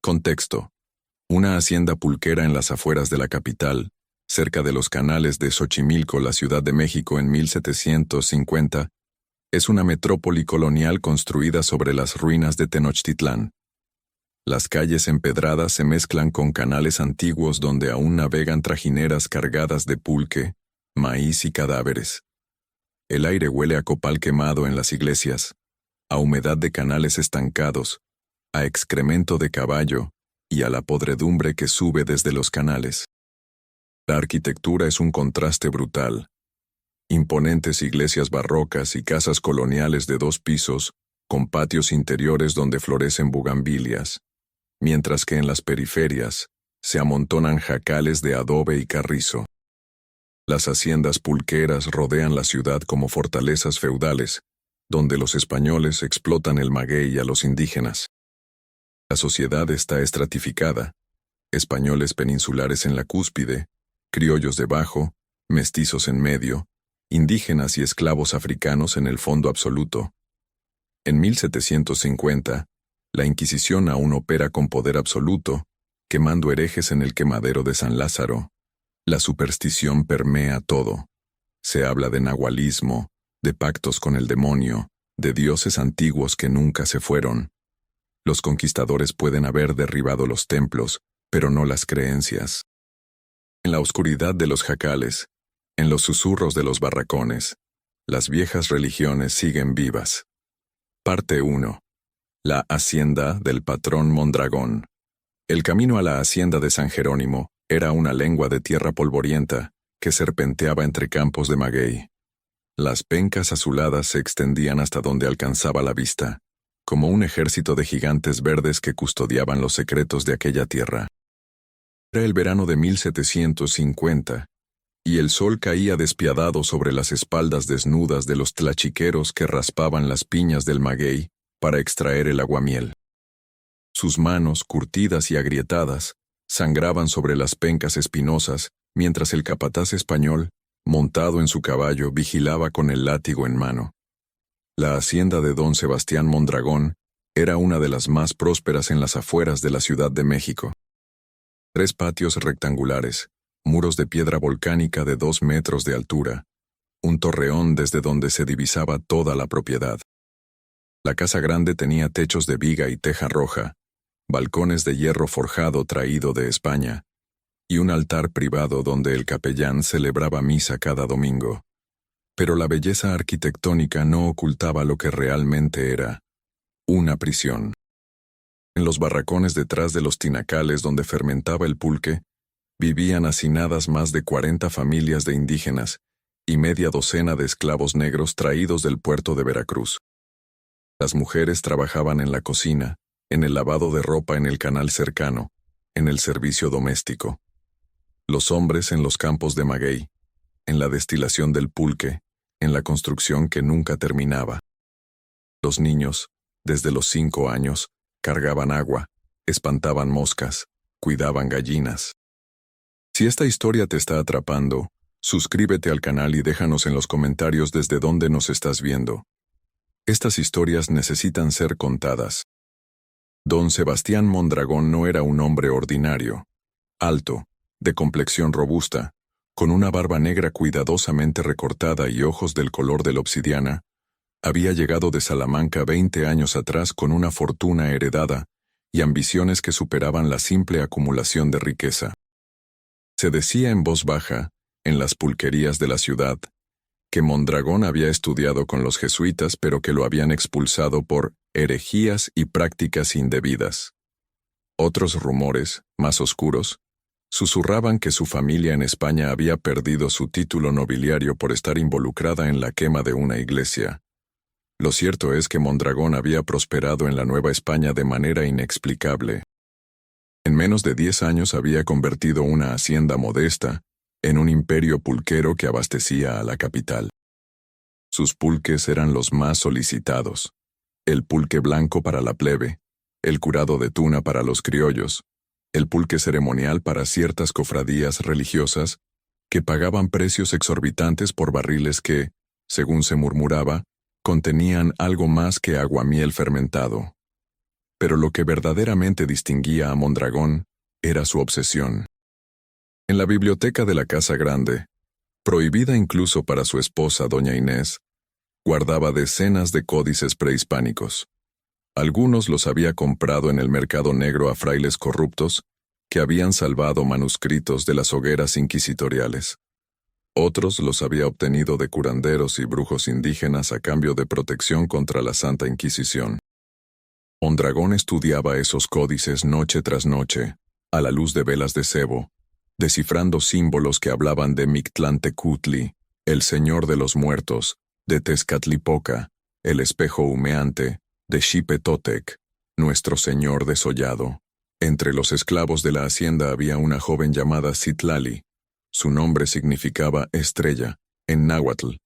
Contexto. Una hacienda pulquera en las afueras de la capital, cerca de los canales de Xochimilco, la Ciudad de México en 1750, es una metrópoli colonial construida sobre las ruinas de Tenochtitlán. Las calles empedradas se mezclan con canales antiguos donde aún navegan trajineras cargadas de pulque, maíz y cadáveres. El aire huele a copal quemado en las iglesias, a humedad de canales estancados, a excremento de caballo y a la podredumbre que sube desde los canales. La arquitectura es un contraste brutal. Imponentes iglesias barrocas y casas coloniales de 2 pisos, con patios interiores donde florecen bugambilias, mientras que en las periferias se amontonan jacales de adobe y carrizo. Las haciendas pulqueras rodean la ciudad como fortalezas feudales, donde los españoles explotan el maguey a los indígenas. La sociedad está estratificada: españoles peninsulares en la cúspide, criollos debajo, mestizos en medio, indígenas y esclavos africanos en el fondo absoluto. En 1750, la Inquisición aún opera con poder absoluto, quemando herejes en el quemadero de San Lázaro. La superstición permea todo. Se habla de nahualismo, de pactos con el demonio, de dioses antiguos que nunca se fueron. Los conquistadores pueden haber derribado los templos, pero no las creencias. En la oscuridad de los jacales, en los susurros de los barracones, las viejas religiones siguen vivas. Parte 1. La hacienda del patrón Mondragón. El camino a la hacienda de San Jerónimo era una lengua de tierra polvorienta que serpenteaba entre campos de maguey. Las pencas azuladas se extendían hasta donde alcanzaba la vista, como un ejército de gigantes verdes que custodiaban los secretos de aquella tierra. Era el verano de 1750, y el sol caía despiadado sobre las espaldas desnudas de los tlachiqueros que raspaban las piñas del maguey para extraer el aguamiel. Sus manos, curtidas y agrietadas, sangraban sobre las pencas espinosas, mientras el capataz español, montado en su caballo, vigilaba con el látigo en mano. La hacienda de don Sebastián Mondragón era una de las más prósperas en las afueras de la Ciudad de México. 3 patios rectangulares, muros de piedra volcánica de 2 metros de altura, un torreón desde donde se divisaba toda la propiedad. La casa grande tenía techos de viga y teja roja, balcones de hierro forjado traído de España, y un altar privado donde el capellán celebraba misa cada domingo. Pero la belleza arquitectónica no ocultaba lo que realmente era: una prisión. En los barracones detrás de los tinacales donde fermentaba el pulque, vivían hacinadas más de 40 familias de indígenas y media docena de esclavos negros traídos del puerto de Veracruz. Las mujeres trabajaban en la cocina, en el lavado de ropa en el canal cercano, en el servicio doméstico. Los hombres en los campos de maguey, en la destilación del pulque, en la construcción que nunca terminaba. Los niños, desde los 5 años, cargaban agua, espantaban moscas, cuidaban gallinas. Si esta historia te está atrapando, suscríbete al canal y déjanos en los comentarios desde dónde nos estás viendo. Estas historias necesitan ser contadas. Don Sebastián Mondragón no era un hombre ordinario. Alto, de complexión robusta, con una barba negra cuidadosamente recortada y ojos del color de la obsidiana, había llegado de Salamanca 20 años atrás con una fortuna heredada y ambiciones que superaban la simple acumulación de riqueza. Se decía en voz baja, en las pulquerías de la ciudad, que Mondragón había estudiado con los jesuitas pero que lo habían expulsado por herejías y prácticas indebidas. Otros rumores, más oscuros, susurraban que su familia en España había perdido su título nobiliario por estar involucrada en la quema de una iglesia. Lo cierto es que Mondragón había prosperado en la Nueva España de manera inexplicable. En menos de 10 años había convertido una hacienda modesta en un imperio pulquero que abastecía a la capital. Sus pulques eran los más solicitados: el pulque blanco para la plebe, el curado de tuna para los criollos, el pulque ceremonial para ciertas cofradías religiosas que pagaban precios exorbitantes por barriles que, según se murmuraba, contenían algo más que aguamiel fermentado. Pero lo que verdaderamente distinguía a Mondragón era su obsesión. En la biblioteca de la Casa Grande, prohibida incluso para su esposa doña Inés, guardaba decenas de códices prehispánicos. Algunos los había comprado en el mercado negro a frailes corruptos que habían salvado manuscritos de las hogueras inquisitoriales. Otros los había obtenido de curanderos y brujos indígenas a cambio de protección contra la Santa Inquisición. Mondragón estudiaba esos códices noche tras noche, a la luz de velas de cebo, descifrando símbolos que hablaban de Mictlantecutli, el señor de los muertos, de Tezcatlipoca, el espejo humeante, de Xipetotec, nuestro señor desollado. Entre los esclavos de la hacienda había una joven llamada Citlali. Su nombre significaba estrella, en náhuatl,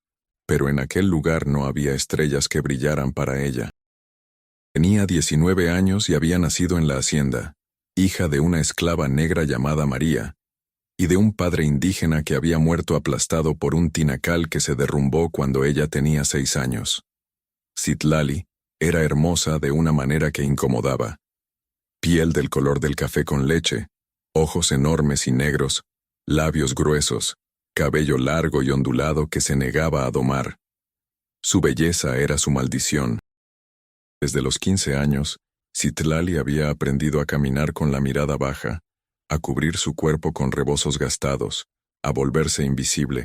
pero en aquel lugar no había estrellas que brillaran para ella. Tenía 19 años y había nacido en la hacienda, hija de una esclava negra llamada María, y de un padre indígena que había muerto aplastado por un tinacal que se derrumbó cuando ella tenía 6 años. Citlali era hermosa de una manera que incomodaba. Piel del color del café con leche, ojos enormes y negros, labios gruesos, cabello largo y ondulado que se negaba a domar. Su belleza era su maldición. Desde los 15 años, Citlali había aprendido a caminar con la mirada baja, a cubrir su cuerpo con rebozos gastados, a volverse invisible.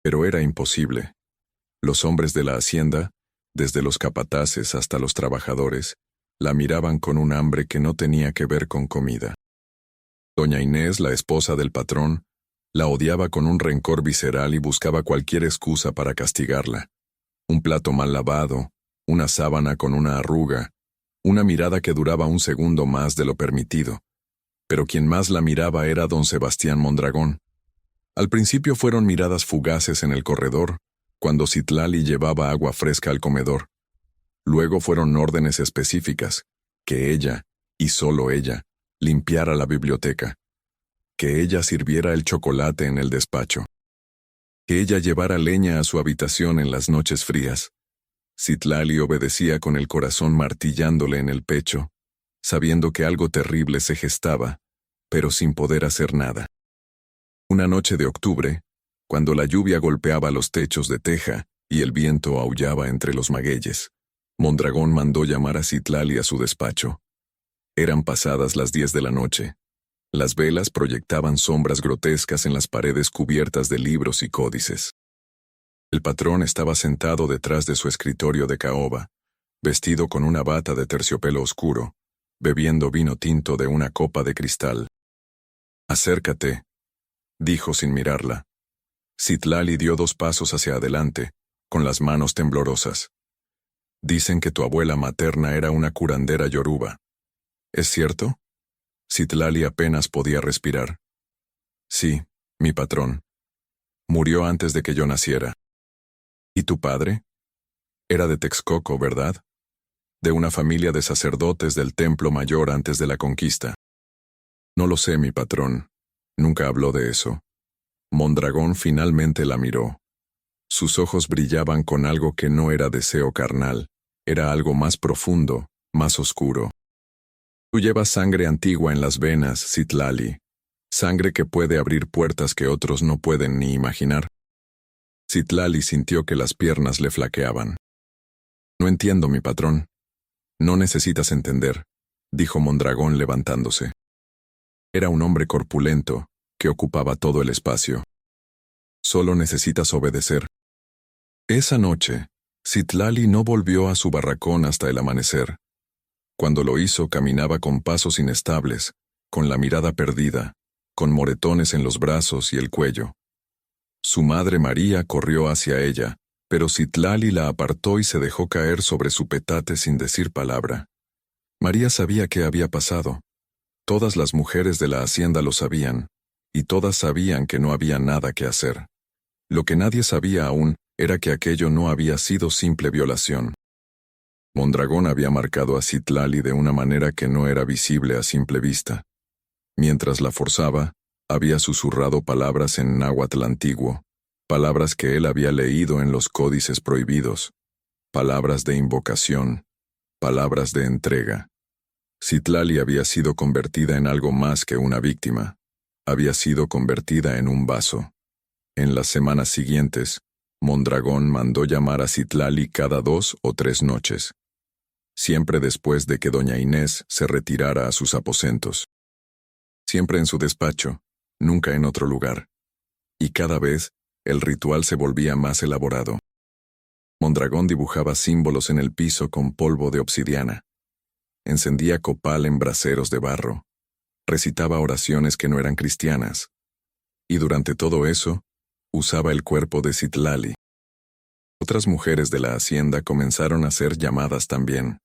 Pero era imposible. Los hombres de la hacienda, desde los capataces hasta los trabajadores, la miraban con un hambre que no tenía que ver con comida. Doña Inés, la esposa del patrón, la odiaba con un rencor visceral y buscaba cualquier excusa para castigarla. Un plato mal lavado, una sábana con una arruga, una mirada que duraba un segundo más de lo permitido. Pero quien más la miraba era don Sebastián Mondragón. Al principio fueron miradas fugaces en el corredor, cuando Citlali llevaba agua fresca al comedor. Luego fueron órdenes específicas, que ella, y solo ella, limpiara la biblioteca, que ella sirviera el chocolate en el despacho, que ella llevara leña a su habitación en las noches frías. Citlali obedecía con el corazón martillándole en el pecho, sabiendo que algo terrible se gestaba, pero sin poder hacer nada. Una noche de octubre, cuando la lluvia golpeaba los techos de teja y el viento aullaba entre los magueyes, Mondragón mandó llamar a Citlali a su despacho. Eran pasadas las 10 de la noche. Las velas proyectaban sombras grotescas en las paredes cubiertas de libros y códices. El patrón estaba sentado detrás de su escritorio de caoba, vestido con una bata de terciopelo oscuro, bebiendo vino tinto de una copa de cristal. «Acércate», dijo sin mirarla. Citlali dio 2 pasos hacia adelante, con las manos temblorosas. «Dicen que tu abuela materna era una curandera yoruba. ¿Es cierto?» Citlali apenas podía respirar. «Sí, mi patrón. Murió antes de que yo naciera». «¿Y tu padre?» «Era de Texcoco, ¿verdad? De una familia de sacerdotes del Templo Mayor antes de la conquista». «No lo sé, mi patrón. Nunca habló de eso». Mondragón finalmente la miró. Sus ojos brillaban con algo que no era deseo carnal, era algo más profundo, más oscuro. «Tú llevas sangre antigua en las venas, Citlali. Sangre que puede abrir puertas que otros no pueden ni imaginar». Citlali sintió que las piernas le flaqueaban. «No entiendo, mi patrón». «No necesitas entender», dijo Mondragón levantándose. Era un hombre corpulento, que ocupaba todo el espacio. «Solo necesitas obedecer». Esa noche, Citlali no volvió a su barracón hasta el amanecer. Cuando lo hizo, caminaba con pasos inestables, con la mirada perdida, con moretones en los brazos y el cuello. Su madre María corrió hacia ella, pero Citlali la apartó y se dejó caer sobre su petate sin decir palabra. María sabía qué había pasado. Todas las mujeres de la hacienda lo sabían, y todas sabían que no había nada que hacer. Lo que nadie sabía aún era que aquello no había sido simple violación. Mondragón había marcado a Citlali de una manera que no era visible a simple vista. Mientras la forzaba, había susurrado palabras en náhuatl antiguo, palabras que él había leído en los códices prohibidos, palabras de invocación, palabras de entrega. Citlali había sido convertida en algo más que una víctima. Había sido convertida en un vaso. En las semanas siguientes, Mondragón mandó llamar a Citlali cada 2 o 3 noches, siempre después de que doña Inés se retirara a sus aposentos. Siempre en su despacho, nunca en otro lugar. Y cada vez, el ritual se volvía más elaborado. Mondragón dibujaba símbolos en el piso con polvo de obsidiana. Encendía copal en braseros de barro. Recitaba oraciones que no eran cristianas. Y durante todo eso, usaba el cuerpo de Citlali. Otras mujeres de la hacienda comenzaron a ser llamadas también.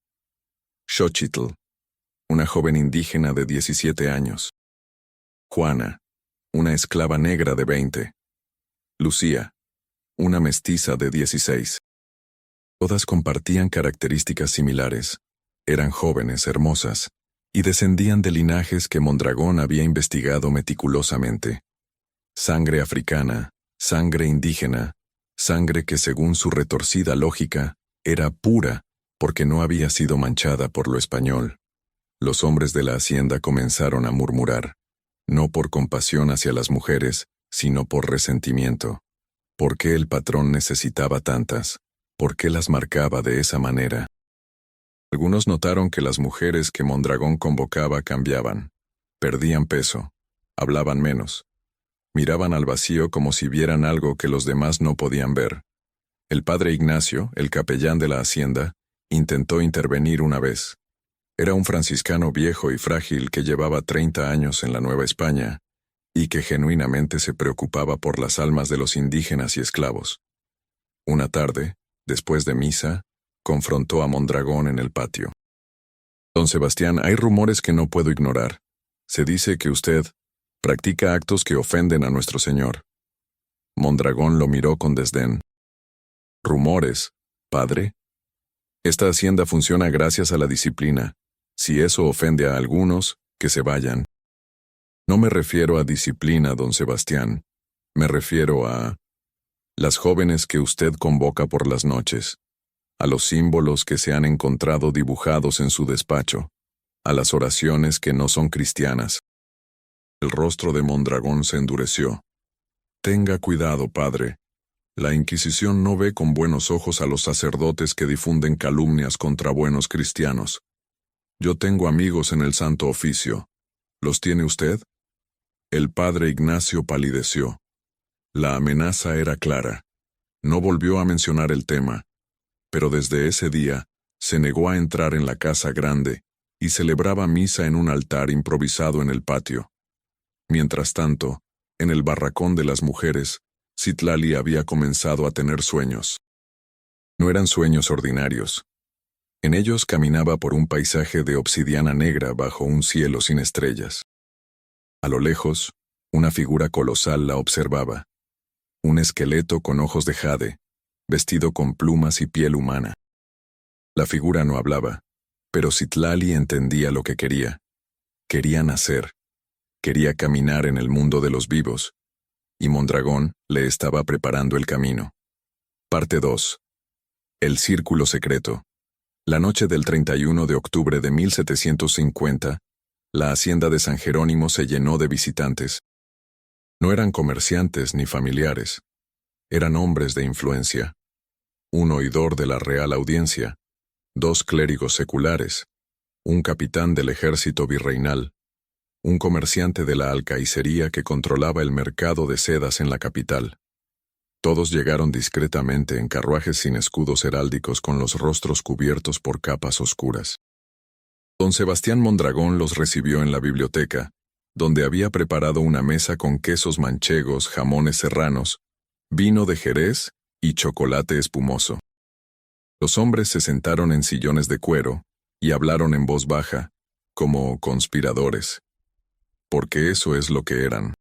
Xochitl, una joven indígena de 17 años. Juana, una esclava negra de 20. Lucía, una mestiza de 16. Todas compartían características similares. Eran jóvenes, hermosas, y descendían de linajes que Mondragón había investigado meticulosamente. Sangre africana, sangre indígena, sangre que según su retorcida lógica, era pura porque no había sido manchada por lo español. Los hombres de la hacienda comenzaron a murmurar, no por compasión hacia las mujeres, sino por resentimiento. ¿Por qué el patrón necesitaba tantas? ¿Por qué las marcaba de esa manera? Algunos notaron que las mujeres que Mondragón convocaba cambiaban, perdían peso, hablaban menos, miraban al vacío como si vieran algo que los demás no podían ver. El padre Ignacio, el capellán de la hacienda, intentó intervenir una vez. Era un franciscano viejo y frágil que llevaba 30 años en la Nueva España y que genuinamente se preocupaba por las almas de los indígenas y esclavos. Una tarde, después de misa, confrontó a Mondragón en el patio. Don Sebastián, hay rumores que no puedo ignorar. Se dice que usted practica actos que ofenden a nuestro Señor. Mondragón lo miró con desdén. ¿Rumores, padre? Esta hacienda funciona gracias a la disciplina. Si eso ofende a algunos, que se vayan. No me refiero a disciplina, don Sebastián. Me refiero a las jóvenes que usted convoca por las noches, a los símbolos que se han encontrado dibujados en su despacho, a las oraciones que no son cristianas. El rostro de Mondragón se endureció. Tenga cuidado, padre. La Inquisición no ve con buenos ojos a los sacerdotes que difunden calumnias contra buenos cristianos. Yo tengo amigos en el Santo Oficio. ¿Los tiene usted? El padre Ignacio palideció. La amenaza era clara. No volvió a mencionar el tema, pero desde ese día se negó a entrar en la casa grande y celebraba misa en un altar improvisado en el patio. Mientras tanto, en el barracón de las mujeres, Citlali había comenzado a tener sueños. No eran sueños ordinarios. En ellos caminaba por un paisaje de obsidiana negra bajo un cielo sin estrellas. A lo lejos, una figura colosal la observaba. Un esqueleto con ojos de jade, vestido con plumas y piel humana. La figura no hablaba, pero Citlali entendía lo que quería. Quería nacer. Quería caminar en el mundo de los vivos. Y Mondragón le estaba preparando el camino. Parte 2. El círculo secreto. La noche del 31 de octubre de 1750, la hacienda de San Jerónimo se llenó de visitantes. No eran comerciantes ni familiares. Eran hombres de influencia. Un oidor de la Real Audiencia, 2 clérigos seculares, un capitán del ejército virreinal, un comerciante de la alcaicería que controlaba el mercado de sedas en la capital. Todos llegaron discretamente en carruajes sin escudos heráldicos con los rostros cubiertos por capas oscuras. Don Sebastián Mondragón los recibió en la biblioteca, donde había preparado una mesa con quesos manchegos, jamones serranos, vino de Jerez y chocolate espumoso. Los hombres se sentaron en sillones de cuero y hablaron en voz baja, como conspiradores. Porque eso es lo que eran.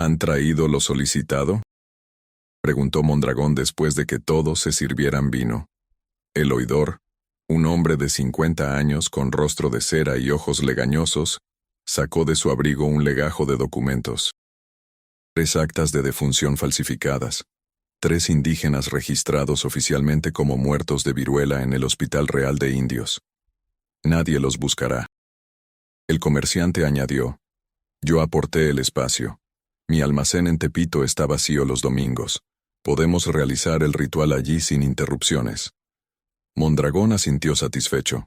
¿Han traído lo solicitado?, preguntó Mondragón después de que todos se sirvieran vino. El oidor, un hombre de 50 años con rostro de cera y ojos legañosos, sacó de su abrigo un legajo de documentos. 3 actas de defunción falsificadas, 3 indígenas registrados oficialmente como muertos de viruela en el Hospital Real de Indios. Nadie los buscará. El comerciante añadió: yo aporté el espacio. Mi almacén en Tepito está vacío los domingos. Podemos realizar el ritual allí sin interrupciones. Mondragón asintió satisfecho.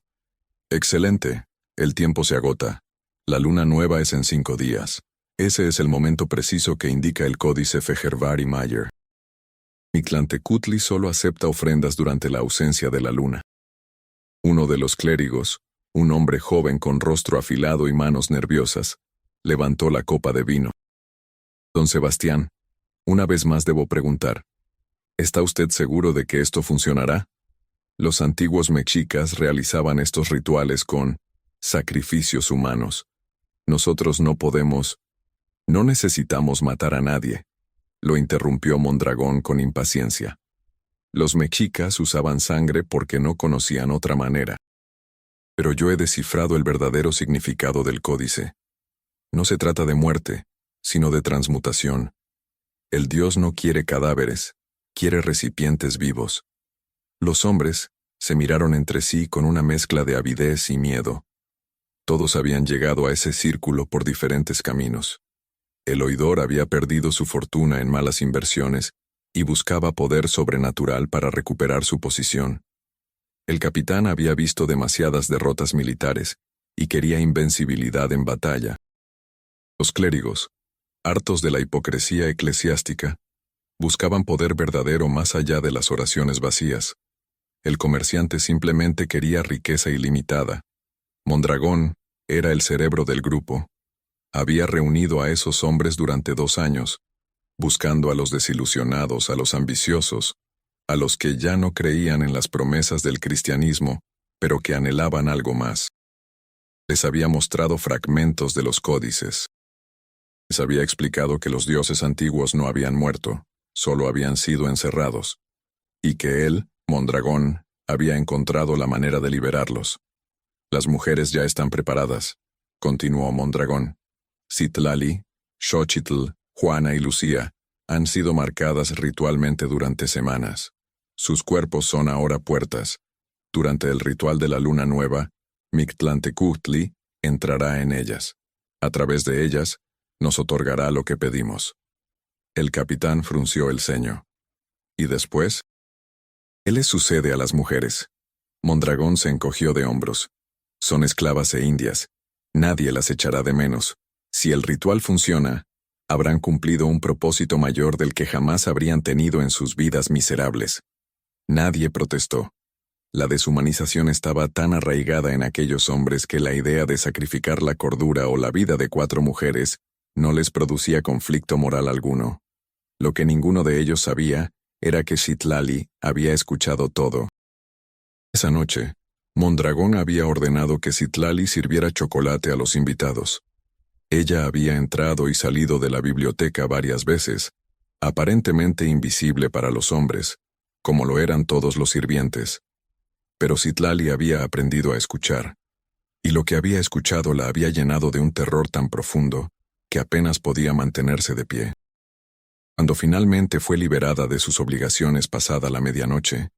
Excelente. El tiempo se agota. La luna nueva es en 5 días. Ese es el momento preciso que indica el códice Fehervari-Mayer. Mictlantecutli solo acepta ofrendas durante la ausencia de la luna. Uno de los clérigos, un hombre joven con rostro afilado y manos nerviosas, levantó la copa de vino. Don Sebastián, una vez más debo preguntar, ¿está usted seguro de que esto funcionará? Los antiguos mexicas realizaban estos rituales con sacrificios humanos. Nosotros no podemos, no necesitamos matar a nadie, lo interrumpió Mondragón con impaciencia. Los mexicas usaban sangre porque no conocían otra manera. Pero yo he descifrado el verdadero significado del códice. No se trata de muerte, sino de transmutación. El Dios no quiere cadáveres, quiere recipientes vivos. Los hombres se miraron entre sí con una mezcla de avidez y miedo. Todos habían llegado a ese círculo por diferentes caminos. El oidor había perdido su fortuna en malas inversiones y buscaba poder sobrenatural para recuperar su posición. El capitán había visto demasiadas derrotas militares y quería invencibilidad en batalla. Los clérigos, hartos de la hipocresía eclesiástica, buscaban poder verdadero más allá de las oraciones vacías. El comerciante simplemente quería riqueza ilimitada. Mondragón era el cerebro del grupo. Había reunido a esos hombres durante 2 años, buscando a los desilusionados, a los ambiciosos, a los que ya no creían en las promesas del cristianismo, pero que anhelaban algo más. Les había mostrado fragmentos de los códices. Les había explicado que los dioses antiguos no habían muerto, solo habían sido encerrados, y que él, Mondragón, había encontrado la manera de liberarlos. Las mujeres ya están preparadas, continuó Mondragón. Citlali, Xochitl, Juana y Lucía han sido marcadas ritualmente durante semanas. Sus cuerpos son ahora puertas. Durante el ritual de la luna nueva, Mictlantecutli entrará en ellas. A través de ellas, nos otorgará lo que pedimos. El capitán frunció el ceño. ¿Y después? ¿Qué les sucede a las mujeres? Mondragón se encogió de hombros. Son esclavas e indias. Nadie las echará de menos. Si el ritual funciona, habrán cumplido un propósito mayor del que jamás habrían tenido en sus vidas miserables. Nadie protestó. La deshumanización estaba tan arraigada en aquellos hombres que la idea de sacrificar la cordura o la vida de 4 mujeres no les producía conflicto moral alguno. Lo que ninguno de ellos sabía era que Citlali había escuchado todo. Esa noche, Mondragón había ordenado que Citlali sirviera chocolate a los invitados. Ella había entrado y salido de la biblioteca varias veces, aparentemente invisible para los hombres, como lo eran todos los sirvientes. Pero Citlali había aprendido a escuchar, y lo que había escuchado la había llenado de un terror tan profundo que apenas podía mantenerse de pie. Cuando finalmente fue liberada de sus obligaciones pasada la medianoche,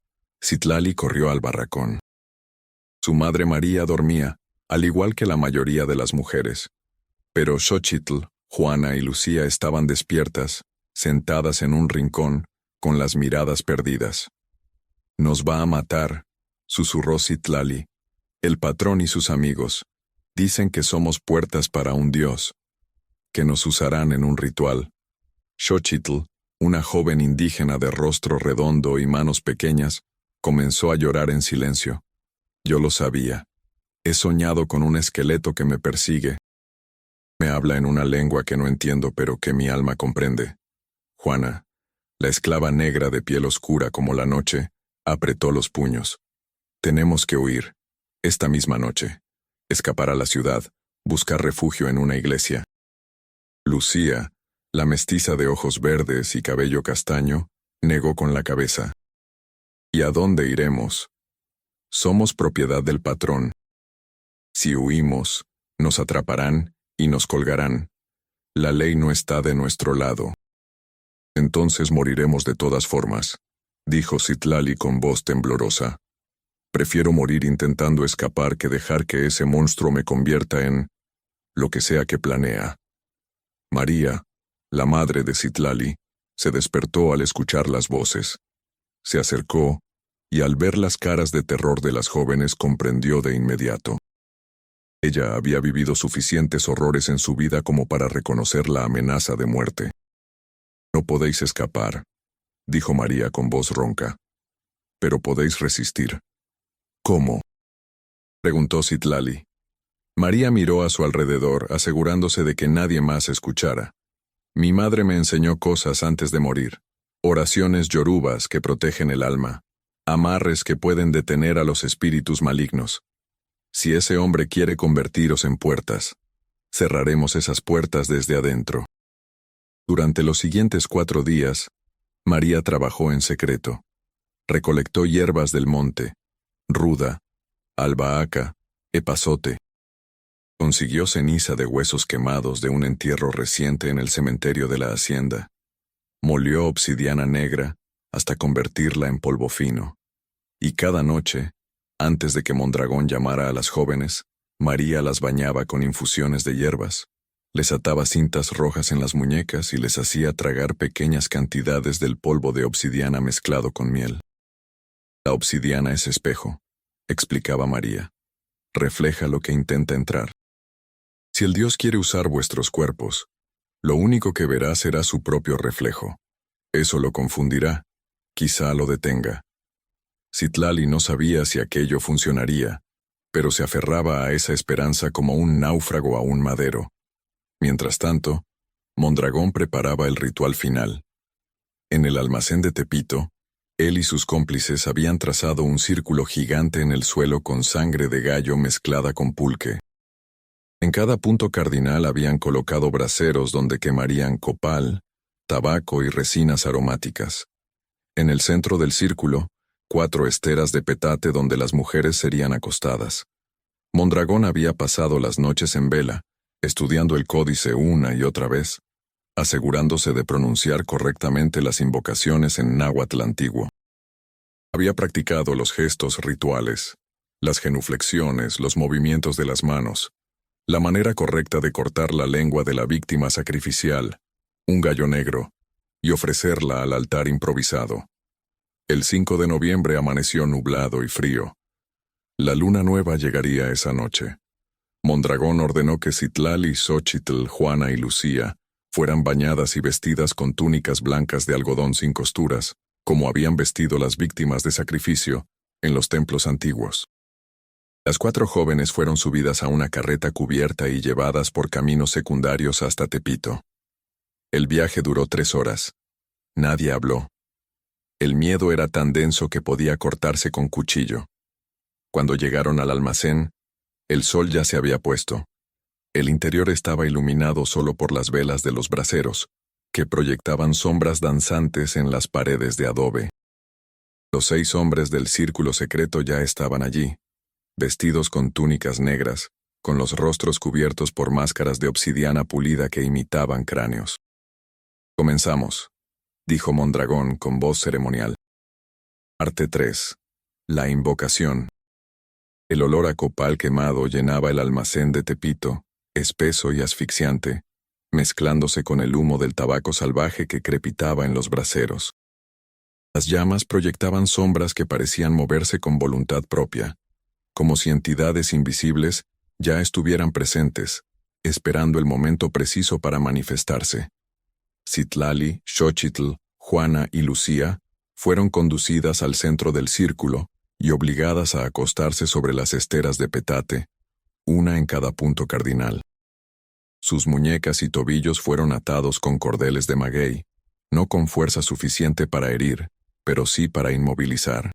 Citlali corrió al barracón. Su madre María dormía, al igual que la mayoría de las mujeres. Pero Xochitl, Juana y Lucía estaban despiertas, sentadas en un rincón, con las miradas perdidas. «Nos va a matar», susurró Citlali. «El patrón y sus amigos dicen que somos puertas para un dios, que nos usarán en un ritual». Xochitl, una joven indígena de rostro redondo y manos pequeñas, comenzó a llorar en silencio. «Yo lo sabía. He soñado con un esqueleto que me persigue. Me habla en una lengua que no entiendo pero que mi alma comprende». Juana, la esclava negra de piel oscura como la noche, apretó los puños. «Tenemos que huir. Esta misma noche. Escapar a la ciudad, buscar refugio en una iglesia». Lucía, la mestiza de ojos verdes y cabello castaño, negó con la cabeza. «¿Y a dónde iremos? Somos propiedad del patrón. Si huimos, nos atraparán y nos colgarán. La ley no está de nuestro lado». «Entonces moriremos de todas formas», dijo Citlali con voz temblorosa. Prefiero morir intentando escapar que dejar que ese monstruo me convierta en lo que sea que planea. María, la madre de Citlali, se despertó al escuchar las voces. Se acercó y al ver las caras de terror de las jóvenes comprendió de inmediato. Ella había vivido suficientes horrores en su vida como para reconocer la amenaza de muerte. No podéis escapar, dijo María con voz ronca. Pero podéis resistir. ¿Cómo?, preguntó Citlali. María miró a su alrededor, asegurándose de que nadie más escuchara. Mi madre me enseñó cosas antes de morir. Oraciones yorubas que protegen el alma. Amarres que pueden detener a los espíritus malignos. Si ese hombre quiere convertiros en puertas, cerraremos esas puertas desde adentro. Durante los siguientes 4 días, María trabajó en secreto. Recolectó hierbas del monte, ruda, albahaca, epazote. Consiguió ceniza de huesos quemados de un entierro reciente en el cementerio de la hacienda. Molió obsidiana negra hasta convertirla en polvo fino. Y cada noche, antes de que Mondragón llamara a las jóvenes, María las bañaba con infusiones de hierbas. Les ataba cintas rojas en las muñecas y les hacía tragar pequeñas cantidades del polvo de obsidiana mezclado con miel. La obsidiana es espejo, explicaba María. Refleja lo que intenta entrar. Si el Dios quiere usar vuestros cuerpos, lo único que verá será su propio reflejo. Eso lo confundirá, quizá lo detenga. Citlali no sabía si aquello funcionaría, pero se aferraba a esa esperanza como un náufrago a un madero. Mientras tanto, Mondragón preparaba el ritual final. En el almacén de Tepito, él y sus cómplices habían trazado un círculo gigante en el suelo con sangre de gallo mezclada con pulque. En cada punto cardinal habían colocado braseros donde quemarían copal, tabaco y resinas aromáticas. En el centro del círculo, 4 esteras de petate donde las mujeres serían acostadas. Mondragón había pasado las noches en vela, estudiando el códice una y otra vez, asegurándose de pronunciar correctamente las invocaciones en náhuatl antiguo. Había practicado los gestos rituales, las genuflexiones, los movimientos de las manos, la manera correcta de cortar la lengua de la víctima sacrificial, un gallo negro, y ofrecerla al altar improvisado. El 5 de noviembre amaneció nublado y frío. La luna nueva llegaría esa noche. Mondragón ordenó que Citlali, Xóchitl, Juana y Lucía fueran bañadas y vestidas con túnicas blancas de algodón sin costuras, como habían vestido las víctimas de sacrificio en los templos antiguos. Las 4 jóvenes fueron subidas a una carreta cubierta y llevadas por caminos secundarios hasta Tepito. El viaje duró 3 horas. Nadie habló. El miedo era tan denso que podía cortarse con cuchillo. Cuando llegaron al almacén, el sol ya se había puesto. El interior estaba iluminado solo por las velas de los braseros, que proyectaban sombras danzantes en las paredes de adobe. Los 6 hombres del círculo secreto ya estaban allí, vestidos con túnicas negras, con los rostros cubiertos por máscaras de obsidiana pulida que imitaban cráneos. Comenzamos, dijo Mondragón con voz ceremonial. Parte 3. La invocación. El olor a copal quemado llenaba el almacén de Tepito, espeso y asfixiante, mezclándose con el humo del tabaco salvaje que crepitaba en los braseros. Las llamas proyectaban sombras que parecían moverse con voluntad propia, como si entidades invisibles ya estuvieran presentes, esperando el momento preciso para manifestarse. Citlali, Xóchitl, Juana y Lucía fueron conducidas al centro del círculo y obligadas a acostarse sobre las esteras de petate, una en cada punto cardinal. Sus muñecas y tobillos fueron atados con cordeles de maguey, no con fuerza suficiente para herir, pero sí para inmovilizar.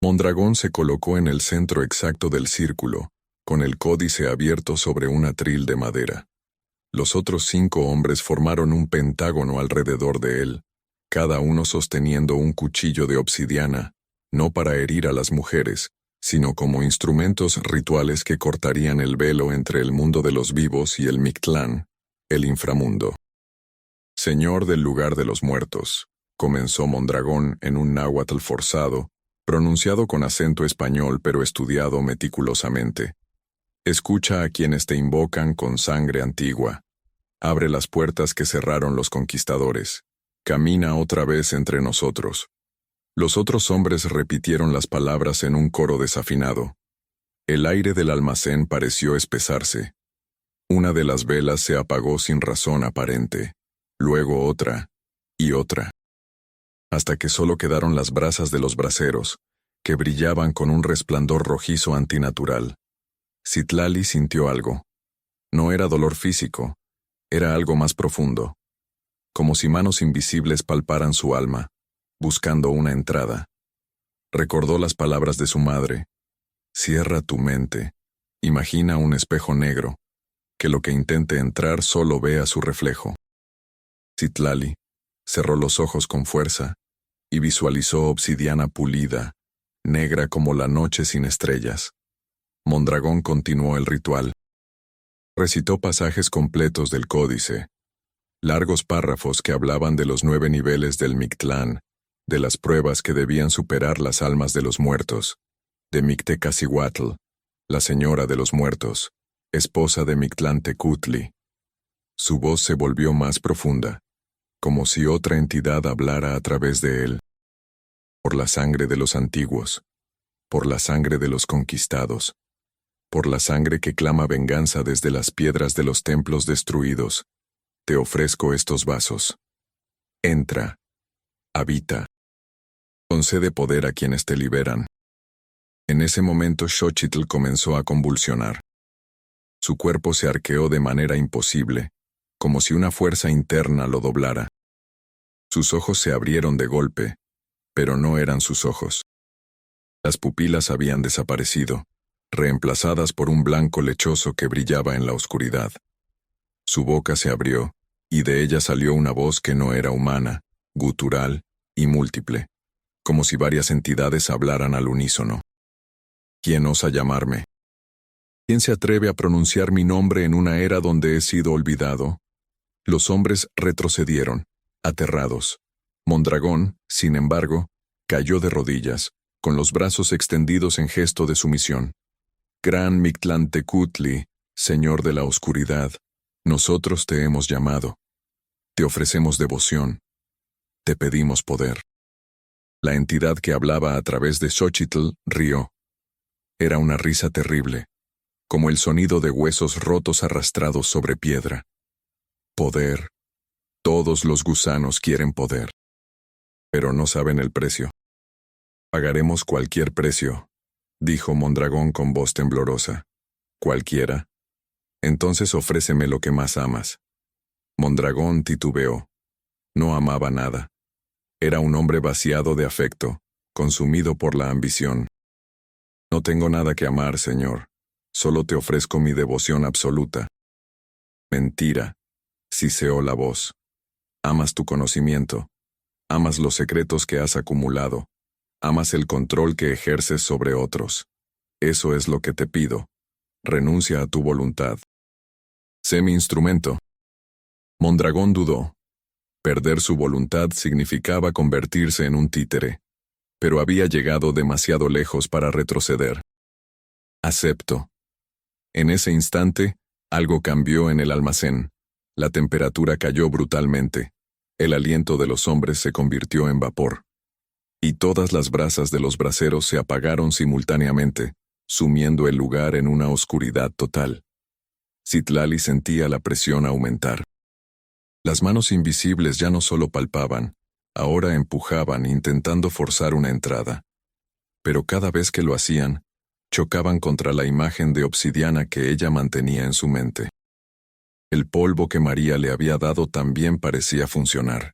Mondragón se colocó en el centro exacto del círculo, con el códice abierto sobre un atril de madera. Los otros 5 hombres formaron un pentágono alrededor de él, cada uno sosteniendo un cuchillo de obsidiana, no para herir a las mujeres, sino como instrumentos rituales que cortarían el velo entre el mundo de los vivos y el Mictlán, el inframundo. Señor del lugar de los muertos, comenzó Mondragón en un náhuatl forzado, pronunciado con acento español pero estudiado meticulosamente. Escucha a quienes te invocan con sangre antigua. Abre las puertas que cerraron los conquistadores. Camina otra vez entre nosotros. Los otros hombres repitieron las palabras en un coro desafinado. El aire del almacén pareció espesarse. Una de las velas se apagó sin razón aparente, luego otra, y otra, hasta que solo quedaron las brasas de los braseros, que brillaban con un resplandor rojizo antinatural. Citlali sintió algo. No era dolor físico, era algo más profundo, como si manos invisibles palparan su alma, buscando una entrada. Recordó las palabras de su madre. Cierra tu mente, imagina un espejo negro, que lo que intente entrar solo vea su reflejo. Citlali cerró los ojos con fuerza y visualizó obsidiana pulida, negra como la noche sin estrellas. Mondragón continuó el ritual. Recitó pasajes completos del códice, largos párrafos que hablaban de los 9 niveles del Mictlán, de las pruebas que debían superar las almas de los muertos, de Mictecacihuatl, la señora de los muertos, esposa de Mictlantecutli. Su voz se volvió más profunda, como si otra entidad hablara a través de él. Por la sangre de los antiguos, por la sangre de los conquistados, por la sangre que clama venganza desde las piedras de los templos destruidos, te ofrezco estos vasos. Entra, habita, concede poder a quienes te liberan. En ese momento Xochitl comenzó a convulsionar. Su cuerpo se arqueó de manera imposible, como si una fuerza interna lo doblara. Sus ojos se abrieron de golpe, pero no eran sus ojos. Las pupilas habían desaparecido, reemplazadas por un blanco lechoso que brillaba en la oscuridad. Su boca se abrió, y de ella salió una voz que no era humana, gutural y múltiple, como si varias entidades hablaran al unísono. ¿Quién osa llamarme? ¿Quién se atreve a pronunciar mi nombre en una era donde he sido olvidado? Los hombres retrocedieron, aterrados. Mondragón, sin embargo, cayó de rodillas, con los brazos extendidos en gesto de sumisión. Gran Mictlantecutli, Señor de la Oscuridad, nosotros te hemos llamado. Te ofrecemos devoción. Te pedimos poder. La entidad que hablaba a través de Xochitl rió. Era una risa terrible, como el sonido de huesos rotos arrastrados sobre piedra. Poder. Todos los gusanos quieren poder. Pero no saben el precio. Pagaremos cualquier precio, dijo Mondragón con voz temblorosa. ¿Cualquiera? Entonces ofréceme lo que más amas. Mondragón titubeó. No amaba nada. Era un hombre vaciado de afecto, consumido por la ambición. No tengo nada que amar, señor. Solo te ofrezco mi devoción absoluta. Mentira, siseó la voz. Amas tu conocimiento. Amas los secretos que has acumulado. Amas el control que ejerces sobre otros. Eso es lo que te pido. Renuncia a tu voluntad. Sé mi instrumento. Mondragón dudó. Perder su voluntad significaba convertirse en un títere, pero había llegado demasiado lejos para retroceder. Acepto. En ese instante, algo cambió en el almacén. La temperatura cayó brutalmente. El aliento de los hombres se convirtió en vapor. Y todas las brasas de los braseros se apagaron simultáneamente, sumiendo el lugar en una oscuridad total. Citlali sentía la presión aumentar. Las manos invisibles ya no solo palpaban, ahora empujaban intentando forzar una entrada. Pero cada vez que lo hacían, chocaban contra la imagen de obsidiana que ella mantenía en su mente. El polvo que María le había dado también parecía funcionar.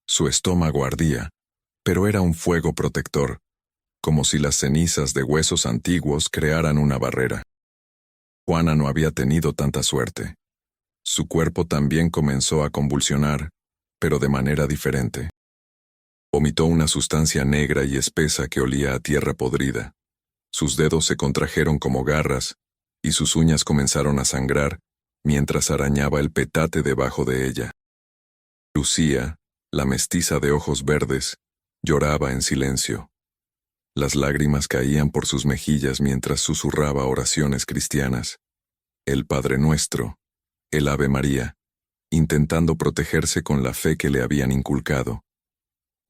Su estómago ardía, pero era un fuego protector, como si las cenizas de huesos antiguos crearan una barrera. Juana no había tenido tanta suerte. Su cuerpo también comenzó a convulsionar, pero de manera diferente. Vomitó una sustancia negra y espesa que olía a tierra podrida. Sus dedos se contrajeron como garras, y sus uñas comenzaron a sangrar, mientras arañaba el petate debajo de ella. Lucía, la mestiza de ojos verdes, lloraba en silencio. Las lágrimas caían por sus mejillas mientras susurraba oraciones cristianas. El Padre Nuestro, el Ave María, intentando protegerse con la fe que le habían inculcado.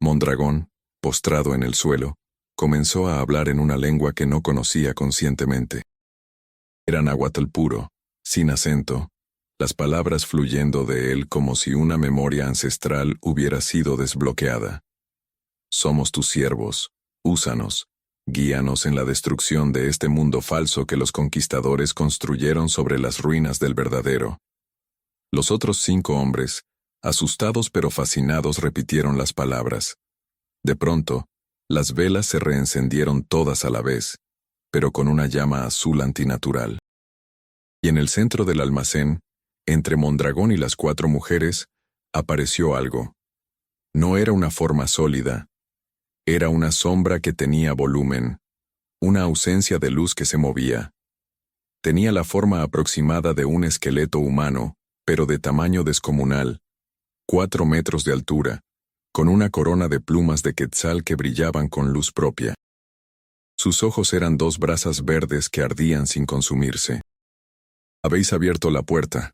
Mondragón, postrado en el suelo, comenzó a hablar en una lengua que no conocía conscientemente. Era náhuatl puro, sin acento, las palabras fluyendo de él como si una memoria ancestral hubiera sido desbloqueada. Somos tus siervos, úsanos, guíanos en la destrucción de este mundo falso que los conquistadores construyeron sobre las ruinas del verdadero. Los otros 5 hombres, asustados pero fascinados, repitieron las palabras. De pronto, las velas se reencendieron todas a la vez, pero con una llama azul antinatural. Y en el centro del almacén, entre Mondragón y las 4 mujeres, apareció algo. No era una forma sólida. Era una sombra que tenía volumen, una ausencia de luz que se movía. Tenía la forma aproximada de un esqueleto humano, pero de tamaño descomunal, 4 metros de altura, con una corona de plumas de quetzal que brillaban con luz propia. Sus ojos eran 2 brasas verdes que ardían sin consumirse. «Habéis abierto la puerta»,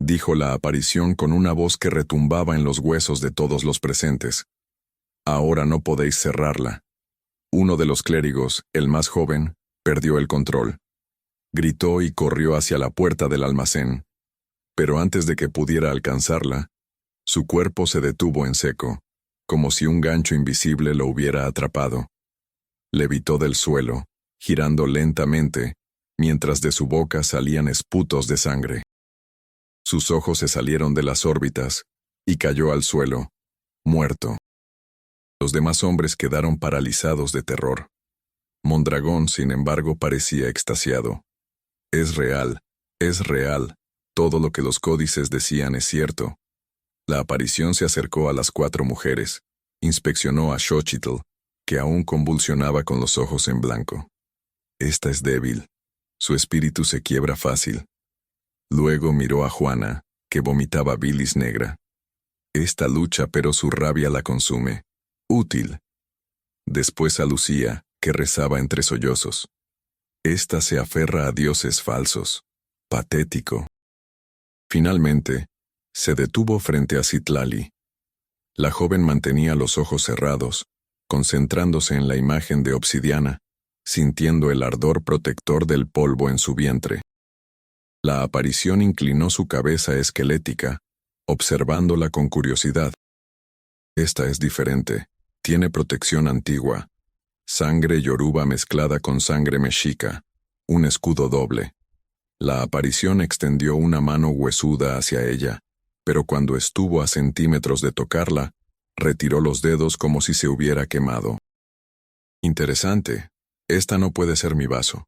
dijo la aparición con una voz que retumbaba en los huesos de todos los presentes. «Ahora no podéis cerrarla». Uno de los clérigos, el más joven, perdió el control. Gritó y corrió hacia la puerta del almacén. Pero antes de que pudiera alcanzarla, su cuerpo se detuvo en seco, como si un gancho invisible lo hubiera atrapado. Levitó del suelo, girando lentamente, mientras de su boca salían esputos de sangre. Sus ojos se salieron de las órbitas, y cayó al suelo, muerto. Los demás hombres quedaron paralizados de terror. Mondragón, sin embargo, parecía extasiado. Es real, todo lo que los códices decían es cierto. La aparición se acercó a las 4 mujeres, inspeccionó a Xochitl, que aún convulsionaba con los ojos en blanco. Esta es débil. Su espíritu se quiebra fácil. Luego miró a Juana, que vomitaba bilis negra. Esta lucha, pero su rabia la consume. Útil. Después a Lucía, que rezaba entre sollozos. Esta se aferra a dioses falsos. Patético. Finalmente, se detuvo frente a Citlali. La joven mantenía los ojos cerrados, concentrándose en la imagen de obsidiana, sintiendo el ardor protector del polvo en su vientre. La aparición inclinó su cabeza esquelética, observándola con curiosidad. Esta es diferente, tiene protección antigua, sangre yoruba mezclada con sangre mexica, un escudo doble. La aparición extendió una mano huesuda hacia ella, pero cuando estuvo a centímetros de tocarla, retiró los dedos como si se hubiera quemado. Interesante. Esta no puede ser mi vaso,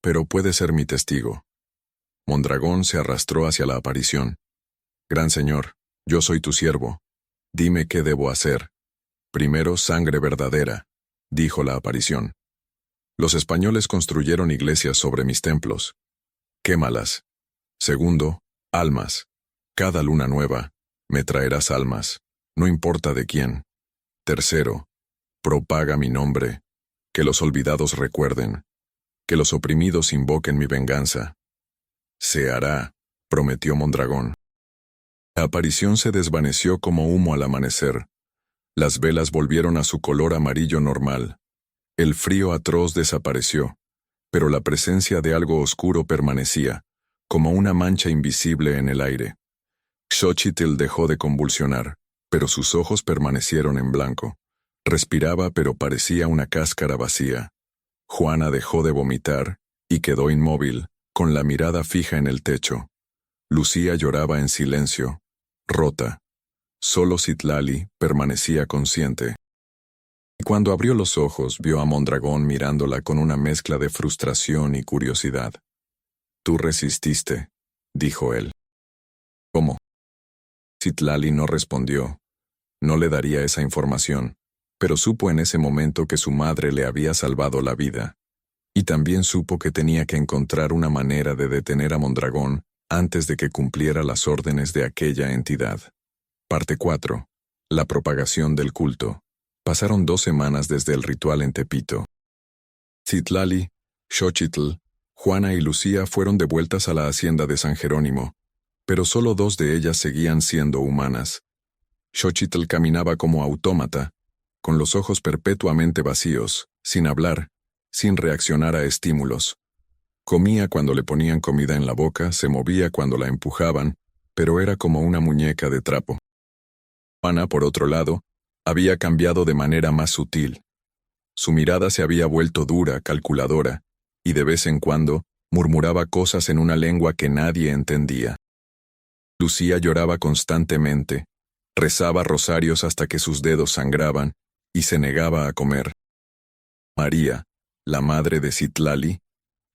pero puede ser mi testigo. Mondragón se arrastró hacia la aparición. Gran señor, yo soy tu siervo. Dime qué debo hacer. Primero, sangre verdadera, dijo la aparición. Los españoles construyeron iglesias sobre mis templos. Quémalas. Segundo, almas. Cada luna nueva, me traerás almas, no importa de quién. Tercero, propaga mi nombre, que los olvidados recuerden, que los oprimidos invoquen mi venganza. Se hará, prometió Mondragón. La aparición se desvaneció como humo al amanecer. Las velas volvieron a su color amarillo normal. El frío atroz desapareció, pero la presencia de algo oscuro permanecía, como una mancha invisible en el aire. Xochitl dejó de convulsionar, pero sus ojos permanecieron en blanco. Respiraba, pero parecía una cáscara vacía. Juana dejó de vomitar y quedó inmóvil, con la mirada fija en el techo. Lucía lloraba en silencio, rota. Solo Citlali permanecía consciente. Y cuando abrió los ojos, vio a Mondragón mirándola con una mezcla de frustración y curiosidad. «Tú resististe», dijo él. «¿Cómo?» Citlali no respondió. No le daría esa información, pero supo en ese momento que su madre le había salvado la vida. Y también supo que tenía que encontrar una manera de detener a Mondragón antes de que cumpliera las órdenes de aquella entidad. Parte 4. La propagación del culto. Pasaron 2 semanas desde el ritual en Tepito. Citlali, Xochitl, Juana y Lucía fueron devueltas a la hacienda de San Jerónimo, pero solo 2 de ellas seguían siendo humanas. Xochitl caminaba como autómata, con los ojos perpetuamente vacíos, sin hablar, sin reaccionar a estímulos. Comía cuando le ponían comida en la boca, se movía cuando la empujaban, pero era como una muñeca de trapo. Juana, por otro lado, había cambiado de manera más sutil. Su mirada se había vuelto dura, calculadora, y de vez en cuando murmuraba cosas en una lengua que nadie entendía. Lucía lloraba constantemente, rezaba rosarios hasta que sus dedos sangraban y se negaba a comer. María, la madre de Citlali,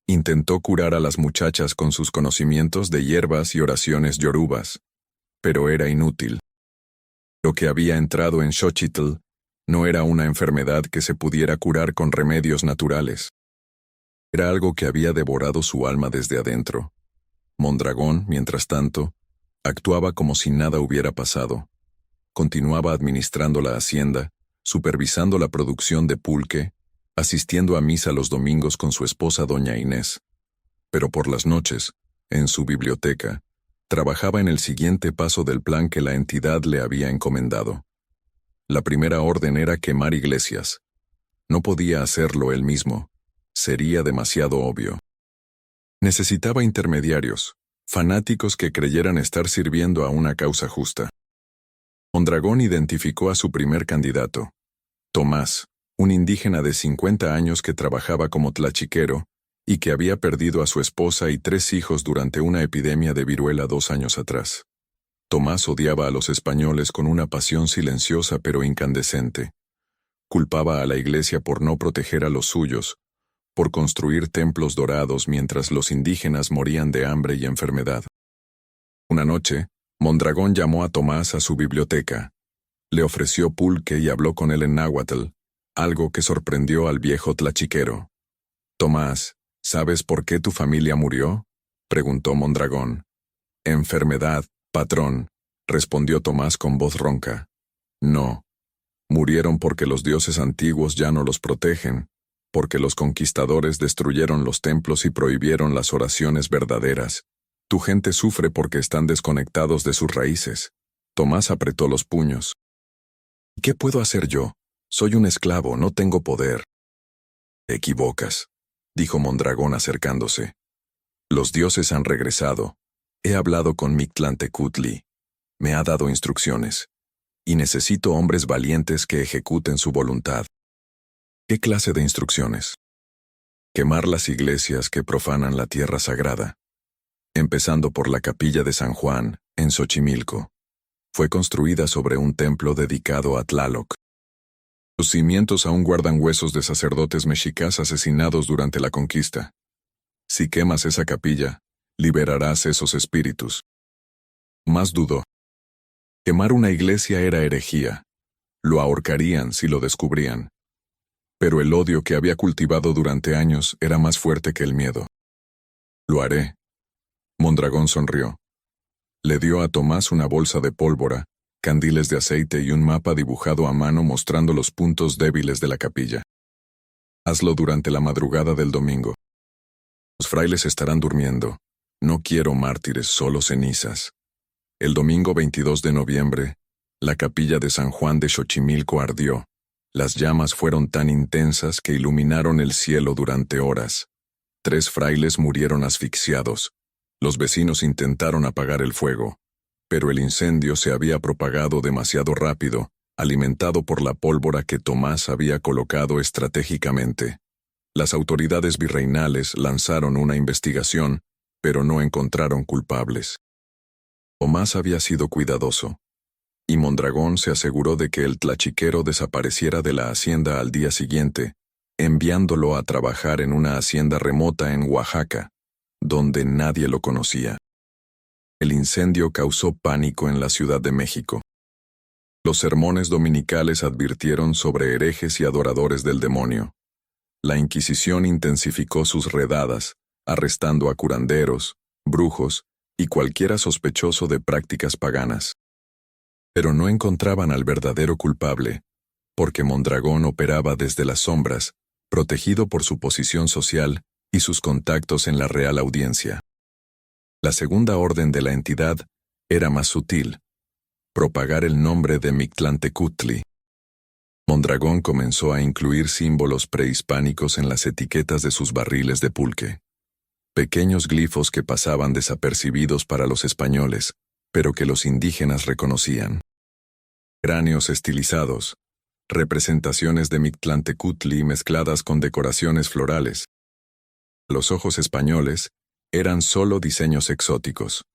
intentó curar a las muchachas con sus conocimientos de hierbas y oraciones yorubas, pero era inútil. Lo que había entrado en Xochitl no era una enfermedad que se pudiera curar con remedios naturales. Era algo que había devorado su alma desde adentro. Mondragón, mientras tanto, actuaba como si nada hubiera pasado. Continuaba administrando la hacienda, supervisando la producción de pulque, asistiendo a misa los domingos con su esposa doña Inés. Pero por las noches, en su biblioteca, trabajaba en el siguiente paso del plan que la entidad le había encomendado. La primera orden era quemar iglesias. No podía hacerlo él mismo. Sería demasiado obvio. Necesitaba intermediarios, fanáticos que creyeran estar sirviendo a una causa justa. Mondragón identificó a su primer candidato, Tomás, un indígena de 50 años que trabajaba como tlachiquero y que había perdido a su esposa y 3 hijos durante una epidemia de viruela 2 años atrás. Tomás odiaba a los españoles con una pasión silenciosa pero incandescente. Culpaba a la iglesia por no proteger a los suyos, por construir templos dorados mientras los indígenas morían de hambre y enfermedad. Una noche, Mondragón llamó a Tomás a su biblioteca. Le ofreció pulque y habló con él en náhuatl, algo que sorprendió al viejo tlachiquero. «Tomás, ¿sabes por qué tu familia murió?», preguntó Mondragón. «Enfermedad, patrón», respondió Tomás con voz ronca. «No. Murieron porque los dioses antiguos ya no los protegen, porque los conquistadores destruyeron los templos y prohibieron las oraciones verdaderas. Tu gente sufre porque están desconectados de sus raíces». Tomás apretó los puños. «¿Qué puedo hacer yo? Soy un esclavo, no tengo poder». «Te equivocas», dijo Mondragón acercándose. «Los dioses han regresado. He hablado con Mictlantecutli. Me ha dado instrucciones. Y necesito hombres valientes que ejecuten su voluntad». «¿Qué clase de instrucciones?» «Quemar las iglesias que profanan la tierra sagrada. Empezando por la capilla de San Juan, en Xochimilco. Fue construida sobre un templo dedicado a Tlaloc. Sus cimientos aún guardan huesos de sacerdotes mexicas asesinados durante la conquista. Si quemas esa capilla, liberarás esos espíritus». Más dudó. Quemar una iglesia era herejía. Lo ahorcarían si lo descubrían. Pero el odio que había cultivado durante años era más fuerte que el miedo. «Lo haré». Mondragón sonrió. Le dio a Tomás una bolsa de pólvora, candiles de aceite y un mapa dibujado a mano mostrando los puntos débiles de la capilla. «Hazlo durante la madrugada del domingo. Los frailes estarán durmiendo. No quiero mártires, solo cenizas». El domingo 22 de noviembre, la capilla de San Juan de Xochimilco ardió. Las llamas fueron tan intensas que iluminaron el cielo durante horas. 3 frailes murieron asfixiados. Los vecinos intentaron apagar el fuego, pero el incendio se había propagado demasiado rápido, alimentado por la pólvora que Tomás había colocado estratégicamente. Las autoridades virreinales lanzaron una investigación, pero no encontraron culpables. Tomás había sido cuidadoso, y Mondragón se aseguró de que el tlachiquero desapareciera de la hacienda al día siguiente, enviándolo a trabajar en una hacienda remota en Oaxaca, donde nadie lo conocía. El incendio causó pánico en la Ciudad de México. Los sermones dominicales advirtieron sobre herejes y adoradores del demonio. La Inquisición intensificó sus redadas, arrestando a curanderos, brujos y cualquiera sospechoso de prácticas paganas. Pero no encontraban al verdadero culpable, porque Mondragón operaba desde las sombras, protegido por su posición social y sus contactos en la Real Audiencia. La segunda orden de la entidad era más sutil: propagar el nombre de Mictlantecutli. Mondragón comenzó a incluir símbolos prehispánicos en las etiquetas de sus barriles de pulque. Pequeños glifos que pasaban desapercibidos para los españoles, pero que los indígenas reconocían. Cráneos estilizados, representaciones de Mictlantecutli mezcladas con decoraciones florales. A los ojos españoles, eran solo diseños exóticos.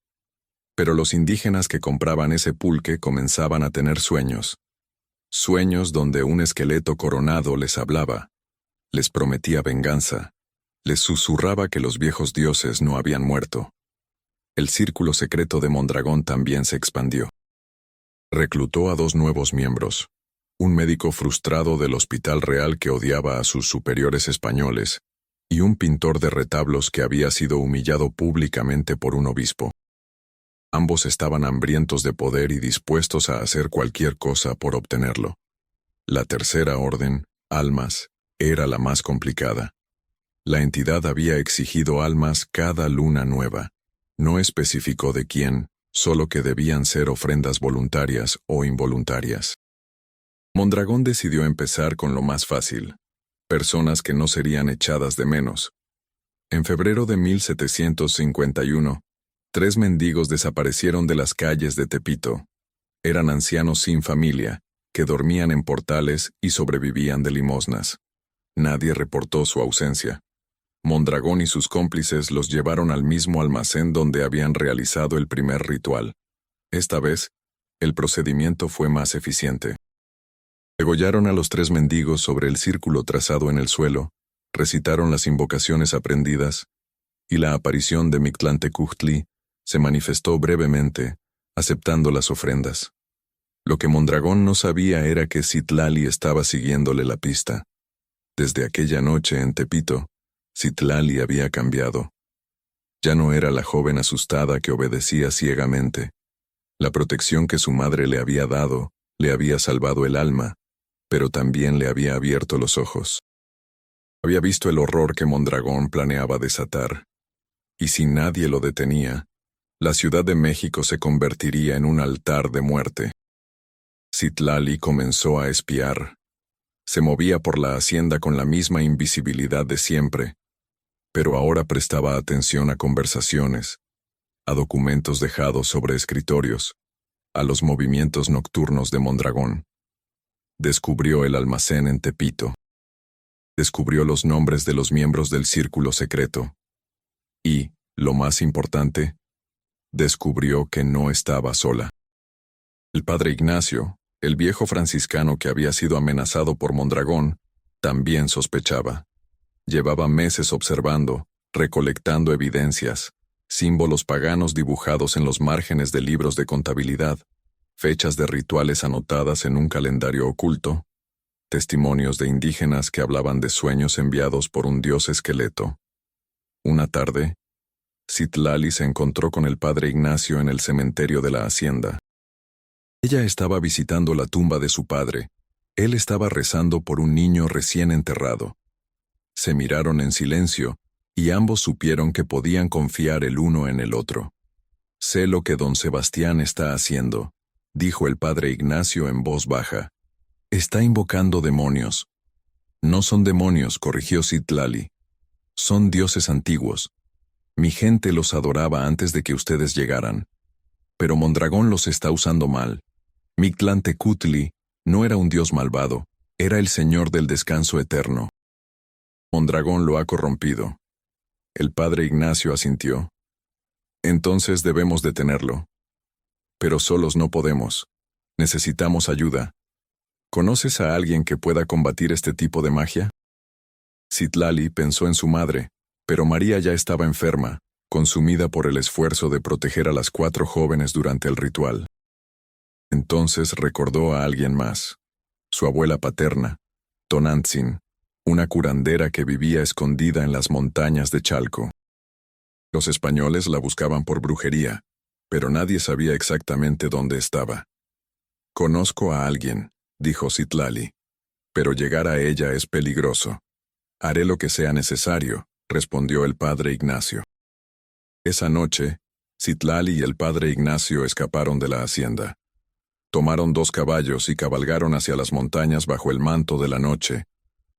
Pero los indígenas que compraban ese pulque comenzaban a tener sueños. Sueños donde un esqueleto coronado les hablaba, les prometía venganza, les susurraba que los viejos dioses no habían muerto. El círculo secreto de Mondragón también se expandió. Reclutó a 2 nuevos miembros: un médico frustrado del Hospital Real que odiaba a sus superiores españoles, y un pintor de retablos que había sido humillado públicamente por un obispo. Ambos estaban hambrientos de poder y dispuestos a hacer cualquier cosa por obtenerlo. La tercera orden, almas, era la más complicada. La entidad había exigido almas cada luna nueva. No especificó de quién, solo que debían ser ofrendas voluntarias o involuntarias. Mondragón decidió empezar con lo más fácil: personas que no serían echadas de menos. En febrero de 1751, 3 mendigos desaparecieron de las calles de Tepito. Eran ancianos sin familia, que dormían en portales y sobrevivían de limosnas. Nadie reportó su ausencia. Mondragón y sus cómplices los llevaron al mismo almacén donde habían realizado el primer ritual. Esta vez, el procedimiento fue más eficiente. Degollaron a los 3 mendigos sobre el círculo trazado en el suelo, recitaron las invocaciones aprendidas, y la aparición de Mictlantecutli se manifestó brevemente, aceptando las ofrendas. Lo que Mondragón no sabía era que Citlali estaba siguiéndole la pista. Desde aquella noche en Tepito, Citlali había cambiado. Ya no era la joven asustada que obedecía ciegamente. La protección que su madre le había dado le había salvado el alma, pero también le había abierto los ojos. Había visto el horror que Mondragón planeaba desatar, y si nadie lo detenía, la Ciudad de México se convertiría en un altar de muerte. Citlali comenzó a espiar. Se movía por la hacienda con la misma invisibilidad de siempre, pero ahora prestaba atención a conversaciones, a documentos dejados sobre escritorios, a los movimientos nocturnos de Mondragón. Descubrió el almacén en Tepito. Descubrió los nombres de los miembros del círculo secreto. Y, lo más importante, descubrió que no estaba sola. El padre Ignacio, el viejo franciscano que había sido amenazado por Mondragón, también sospechaba. Llevaba meses observando, recolectando evidencias, símbolos paganos dibujados en los márgenes de libros de contabilidad, fechas de rituales anotadas en un calendario oculto, testimonios de indígenas que hablaban de sueños enviados por un dios esqueleto. Una tarde, Citlali se encontró con el padre Ignacio en el cementerio de la hacienda. Ella estaba visitando la tumba de su padre. Él estaba rezando por un niño recién enterrado. Se miraron en silencio, y ambos supieron que podían confiar el uno en el otro. «Sé lo que don Sebastián está haciendo», dijo el padre Ignacio en voz baja. «Está invocando demonios». «No son demonios», corrigió Citlali. «Son dioses antiguos. Mi gente los adoraba antes de que ustedes llegaran. Pero Mondragón los está usando mal. Mictlantecutli no era un dios malvado, era el señor del descanso eterno. Mondragón lo ha corrompido». El padre Ignacio asintió. «Entonces debemos detenerlo. Pero solos no podemos. Necesitamos ayuda. ¿Conoces a alguien que pueda combatir este tipo de magia?» Citlali pensó en su madre, pero María ya estaba enferma, consumida por el esfuerzo de proteger a las 4 jóvenes durante el ritual. Entonces recordó a alguien más, su abuela paterna, Tonantzin, una curandera que vivía escondida en las montañas de Chalco. Los españoles la buscaban por brujería, pero nadie sabía exactamente dónde estaba. «Conozco a alguien», dijo Citlali, «pero llegar a ella es peligroso. Haré lo que sea necesario, respondió el padre Ignacio. Esa noche, Citlali y el padre Ignacio escaparon de la hacienda. Tomaron 2 caballos y cabalgaron hacia las montañas bajo el manto de la noche,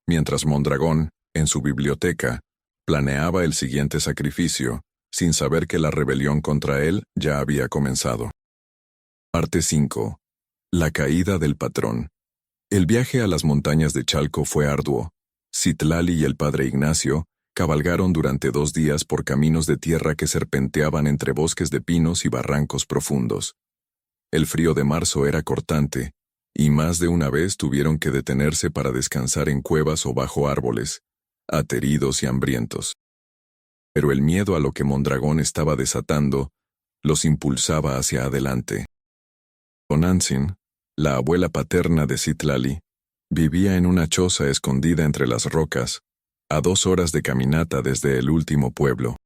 mientras Mondragón, en su biblioteca, planeaba el siguiente sacrificio, sin saber que la rebelión contra él ya había comenzado. Parte 5. La caída del patrón. El viaje a las montañas de Chalco fue arduo. Citlali y el padre Ignacio cabalgaron durante 2 días por caminos de tierra que serpenteaban entre bosques de pinos y barrancos profundos. El frío de marzo era cortante, y más de una vez tuvieron que detenerse para descansar en cuevas o bajo árboles, ateridos y hambrientos. Pero el miedo a lo que Mondragón estaba desatando los impulsaba hacia adelante. Tonantzin, la abuela paterna de Citlali, vivía en una choza escondida entre las rocas, a 2 horas de caminata desde el último pueblo.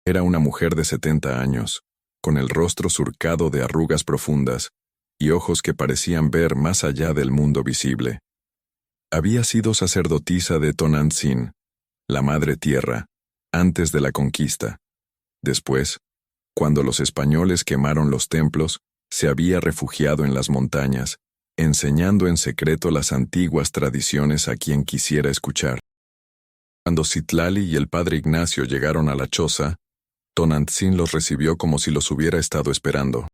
Era una mujer de 70 años, con el rostro surcado de arrugas profundas y ojos que parecían ver más allá del mundo visible. Había sido sacerdotisa de Tonantzin, la madre tierra, antes de la conquista. Después, cuando los españoles quemaron los templos, se había refugiado en las montañas, enseñando en secreto las antiguas tradiciones a quien quisiera escuchar. Cuando Citlali y el padre Ignacio llegaron a la choza, Tonantzin los recibió como si los hubiera estado esperando.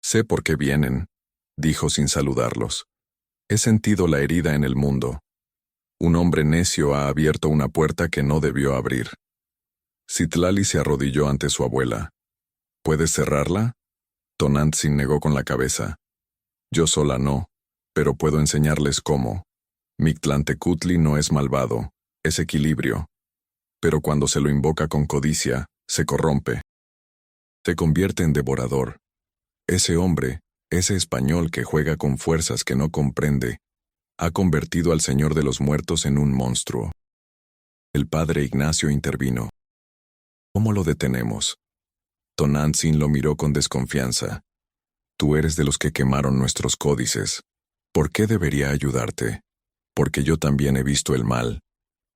«Sé por qué vienen», dijo sin saludarlos. «He sentido la herida en el mundo. Un hombre necio ha abierto una puerta que no debió abrir». Citlali se arrodilló ante su abuela. «¿Puedes cerrarla?» Tonantzin negó con la cabeza. «Yo sola no, pero puedo enseñarles cómo. Mictlantecutli no es malvado, es equilibrio. Pero cuando se lo invoca con codicia, se corrompe. Se convierte en devorador. Ese hombre, ese español que juega con fuerzas que no comprende, ha convertido al Señor de los Muertos en un monstruo». El padre Ignacio intervino. «¿Cómo lo detenemos?» Tonantzin lo miró con desconfianza. «Tú eres de los que quemaron nuestros códices. ¿Por qué debería ayudarte?» «Porque yo también he visto el mal»,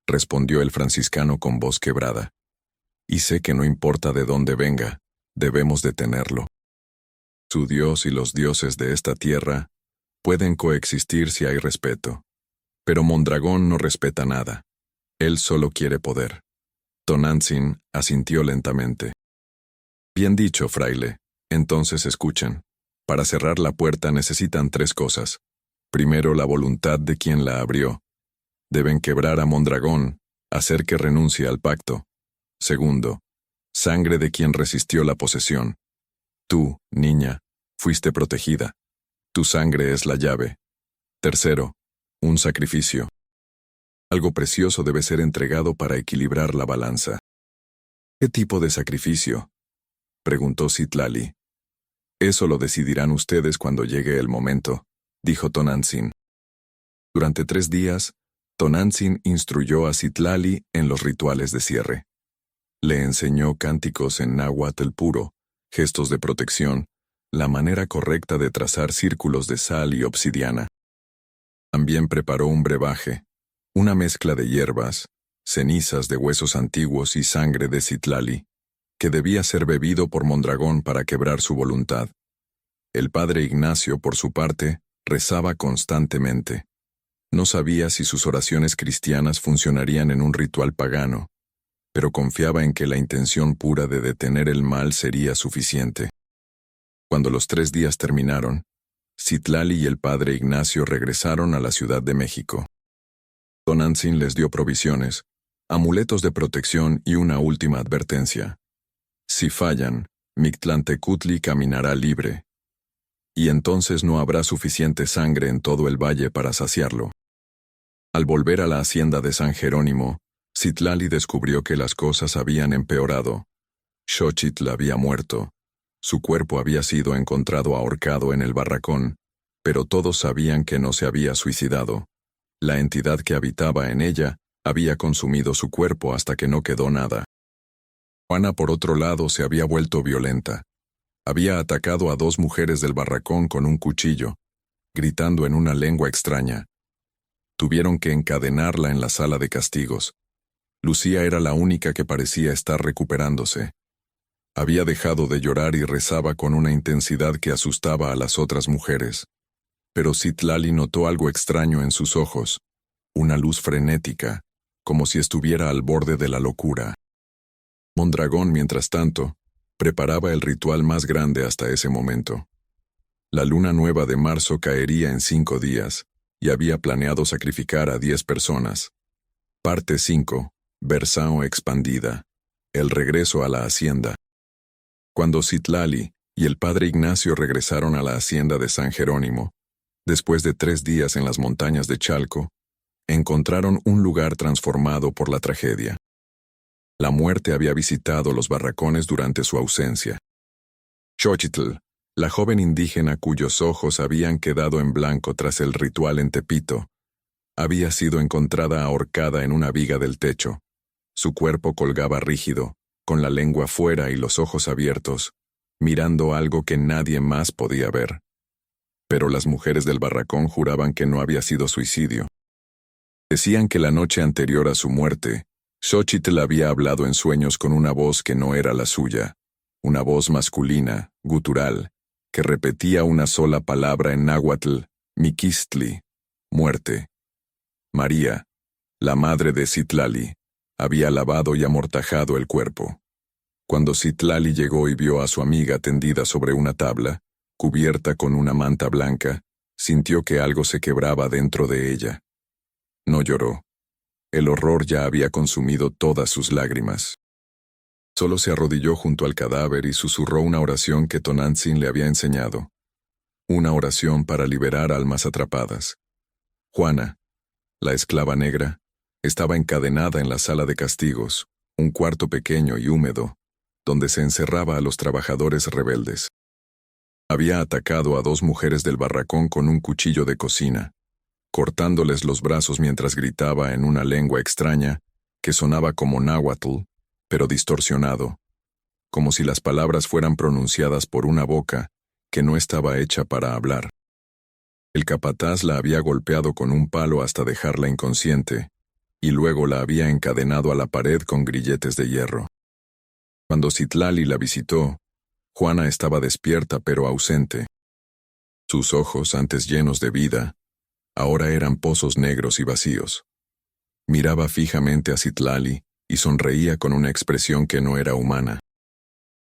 respondió el franciscano con voz quebrada. «Y sé que no importa de dónde venga, debemos detenerlo. Su Dios y los dioses de esta tierra pueden coexistir si hay respeto. Pero Mondragón no respeta nada. Él solo quiere poder». Tonantzin asintió lentamente. «Bien dicho, fraile. Entonces escuchen. Para cerrar la puerta necesitan 3 cosas. Primero, la voluntad de quien la abrió. Deben quebrar a Mondragón, hacer que renuncie al pacto. Segundo, sangre de quien resistió la posesión. Tú, niña, fuiste protegida. Tu sangre es la llave. Tercero, un sacrificio. Algo precioso debe ser entregado para equilibrar la balanza». «¿Qué tipo de sacrificio?», preguntó Citlali. «Eso lo decidirán ustedes cuando llegue el momento», dijo Tonantzin. Durante 3 días, Tonantzin instruyó a Citlali en los rituales de cierre. Le enseñó cánticos en náhuatl puro, gestos de protección, la manera correcta de trazar círculos de sal y obsidiana. También preparó un brebaje, una mezcla de hierbas, cenizas de huesos antiguos y sangre de Citlali, que debía ser bebido por Mondragón para quebrar su voluntad. El padre Ignacio, por su parte, rezaba constantemente. No sabía si sus oraciones cristianas funcionarían en un ritual pagano, pero confiaba en que la intención pura de detener el mal sería suficiente. Cuando los 3 días terminaron, Citlali y el padre Ignacio regresaron a la Ciudad de México. Tonantzin les dio provisiones, amuletos de protección y una última advertencia. Si fallan, Mictlantecutli caminará libre, y entonces no habrá suficiente sangre en todo el valle para saciarlo. Al volver a la hacienda de San Jerónimo, Citlali descubrió que las cosas habían empeorado. Xochitl había muerto. Su cuerpo había sido encontrado ahorcado en el barracón, pero todos sabían que no se había suicidado. La entidad que habitaba en ella había consumido su cuerpo hasta que no quedó nada. Juana, por otro lado, se había vuelto violenta. Había atacado a 2 mujeres del barracón con un cuchillo, gritando en una lengua extraña. Tuvieron que encadenarla en la sala de castigos. Lucía era la única que parecía estar recuperándose. Había dejado de llorar y rezaba con una intensidad que asustaba a las otras mujeres. Pero Citlali notó algo extraño en sus ojos, una luz frenética, como si estuviera al borde de la locura. Mondragón, mientras tanto, preparaba el ritual más grande hasta ese momento. La luna nueva de marzo caería en 5 días, y había planeado sacrificar a 10 personas. Parte 5. Versión expandida. El regreso a la hacienda. Cuando Citlali y el padre Ignacio regresaron a la hacienda de San Jerónimo, después de 3 días en las montañas de Chalco, encontraron un lugar transformado por la tragedia. La muerte había visitado los barracones durante su ausencia. Xochitl, la joven indígena cuyos ojos habían quedado en blanco tras el ritual en Tepito, había sido encontrada ahorcada en una viga del techo. Su cuerpo colgaba rígido, con la lengua fuera y los ojos abiertos, mirando algo que nadie más podía ver. Pero las mujeres del barracón juraban que no había sido suicidio. Decían que la noche anterior a su muerte, Xochitl había hablado en sueños con una voz que no era la suya, una voz masculina, gutural, que repetía una sola palabra en náhuatl, Miquistli, muerte. María, la madre de Citlali, había lavado y amortajado el cuerpo. Cuando Citlali llegó y vio a su amiga tendida sobre una tabla, cubierta con una manta blanca, sintió que algo se quebraba dentro de ella. No lloró. El horror ya había consumido todas sus lágrimas. Solo se arrodilló junto al cadáver y susurró una oración que Tonantzin le había enseñado. Una oración para liberar almas atrapadas. Juana, la esclava negra, estaba encadenada en la sala de castigos, un cuarto pequeño y húmedo, donde se encerraba a los trabajadores rebeldes. Había atacado a 2 mujeres del barracón con un cuchillo de cocina, cortándoles los brazos mientras gritaba en una lengua extraña que sonaba como náhuatl, pero distorsionado, como si las palabras fueran pronunciadas por una boca que no estaba hecha para hablar. El capataz la había golpeado con un palo hasta dejarla inconsciente, y luego la había encadenado a la pared con grilletes de hierro. Cuando Citlali la visitó, Juana estaba despierta pero ausente. Sus ojos, antes llenos de vida, ahora eran pozos negros y vacíos. Miraba fijamente a Citlali y sonreía con una expresión que no era humana.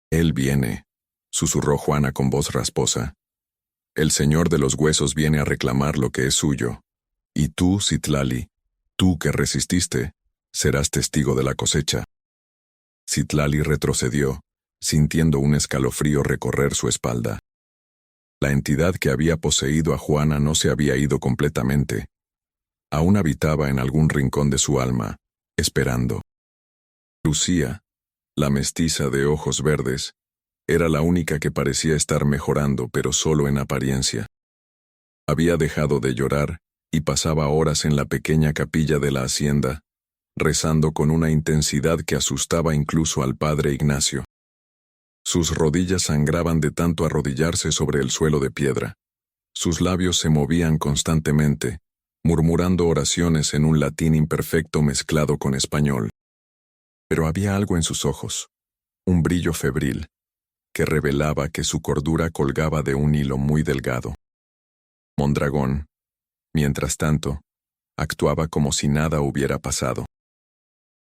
«Él viene», susurró Juana con voz rasposa. «El señor de los huesos viene a reclamar lo que es suyo. Y tú, Citlali, tú que resististe, serás testigo de la cosecha». Citlali retrocedió, sintiendo un escalofrío recorrer su espalda. La entidad que había poseído a Juana no se había ido completamente. Aún habitaba en algún rincón de su alma, esperando. Lucía, la mestiza de ojos verdes, era la única que parecía estar mejorando, pero solo en apariencia. Había dejado de llorar y pasaba horas en la pequeña capilla de la hacienda, rezando con una intensidad que asustaba incluso al padre Ignacio. Sus rodillas sangraban de tanto arrodillarse sobre el suelo de piedra. Sus labios se movían constantemente, murmurando oraciones en un latín imperfecto mezclado con español. Pero había algo en sus ojos, un brillo febril, que revelaba que su cordura colgaba de un hilo muy delgado. Mondragón, mientras tanto, actuaba como si nada hubiera pasado.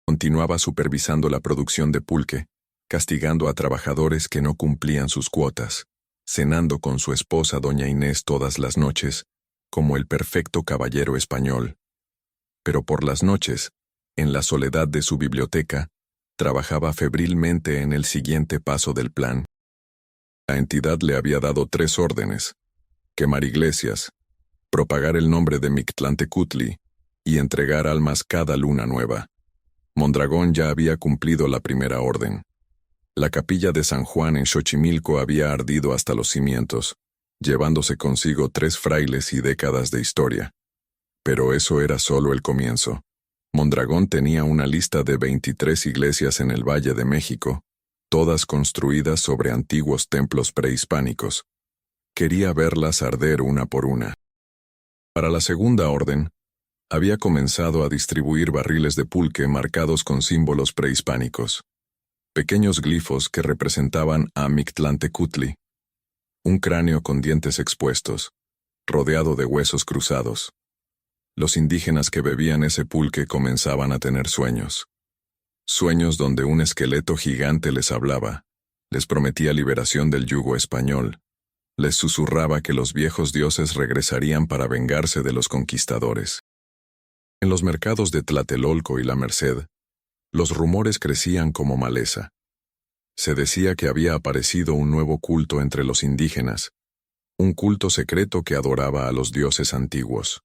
Continuaba supervisando la producción de pulque, castigando a trabajadores que no cumplían sus cuotas, cenando con su esposa doña Inés todas las noches, como el perfecto caballero español. Pero por las noches, en la soledad de su biblioteca, trabajaba febrilmente en el siguiente paso del plan. La entidad le había dado 3 órdenes: quemar iglesias, propagar el nombre de Mictlantecutli y entregar almas cada luna nueva. Mondragón ya había cumplido la primera orden. La capilla de San Juan en Xochimilco había ardido hasta los cimientos, llevándose consigo 3 frailes y décadas de historia. Pero eso era solo el comienzo. Mondragón tenía una lista de 23 iglesias en el Valle de México, todas construidas sobre antiguos templos prehispánicos. Quería verlas arder una por una. Para la segunda orden, había comenzado a distribuir barriles de pulque marcados con símbolos prehispánicos, pequeños glifos que representaban a Mictlantecutli, un cráneo con dientes expuestos, rodeado de huesos cruzados. Los indígenas que bebían ese pulque comenzaban a tener sueños. Sueños donde un esqueleto gigante les hablaba, les prometía liberación del yugo español, les susurraba que los viejos dioses regresarían para vengarse de los conquistadores. En los mercados de Tlatelolco y La Merced, los rumores crecían como maleza. Se decía que había aparecido un nuevo culto entre los indígenas, un culto secreto que adoraba a los dioses antiguos.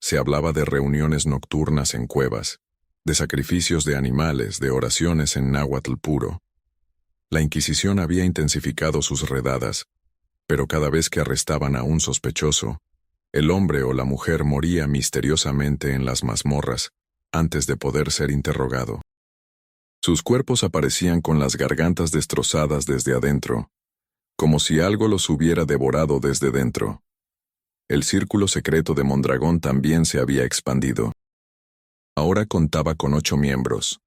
Se hablaba de reuniones nocturnas en cuevas, de sacrificios de animales, de oraciones en náhuatl puro. La Inquisición había intensificado sus redadas, pero cada vez que arrestaban a un sospechoso, el hombre o la mujer moría misteriosamente en las mazmorras antes de poder ser interrogado. Sus cuerpos aparecían con las gargantas destrozadas desde adentro, como si algo los hubiera devorado desde dentro. El círculo secreto de Mondragón también se había expandido. Ahora contaba con 8 miembros: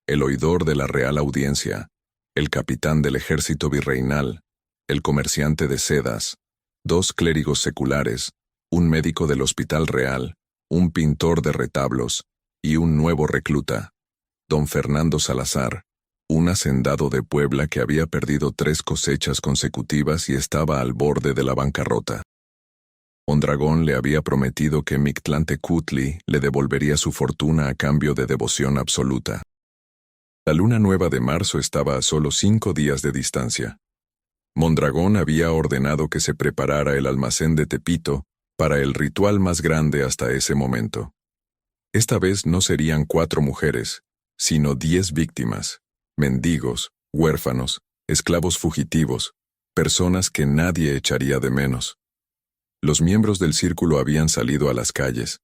el oidor de la Real Audiencia, el capitán del ejército virreinal, el comerciante de sedas, 2 clérigos seculares, un médico del Hospital Real, un pintor de retablos y un nuevo recluta, don Fernando Salazar, un hacendado de Puebla que había perdido 3 cosechas consecutivas y estaba al borde de la bancarrota. Mondragón le había prometido que Mictlantecutli le devolvería su fortuna a cambio de devoción absoluta. La luna nueva de marzo estaba a solo 5 días de distancia. Mondragón había ordenado que se preparara el almacén de Tepito para el ritual más grande hasta ese momento. Esta vez no serían 4 mujeres, sino 10 víctimas, mendigos, huérfanos, esclavos fugitivos, personas que nadie echaría de menos. Los miembros del círculo habían salido a las calles,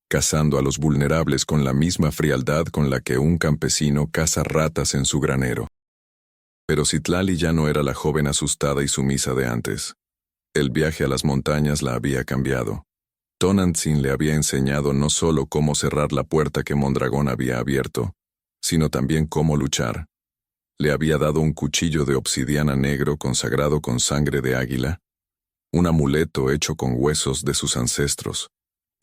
cazando a los vulnerables con la misma frialdad con la que un campesino caza ratas en su granero. Pero Citlali ya no era la joven asustada y sumisa de antes. El viaje a las montañas la había cambiado. Tonantzin le había enseñado no solo cómo cerrar la puerta que Mondragón había abierto, sino también cómo luchar. Le había dado un cuchillo de obsidiana negro consagrado con sangre de águila, un amuleto hecho con huesos de sus ancestros,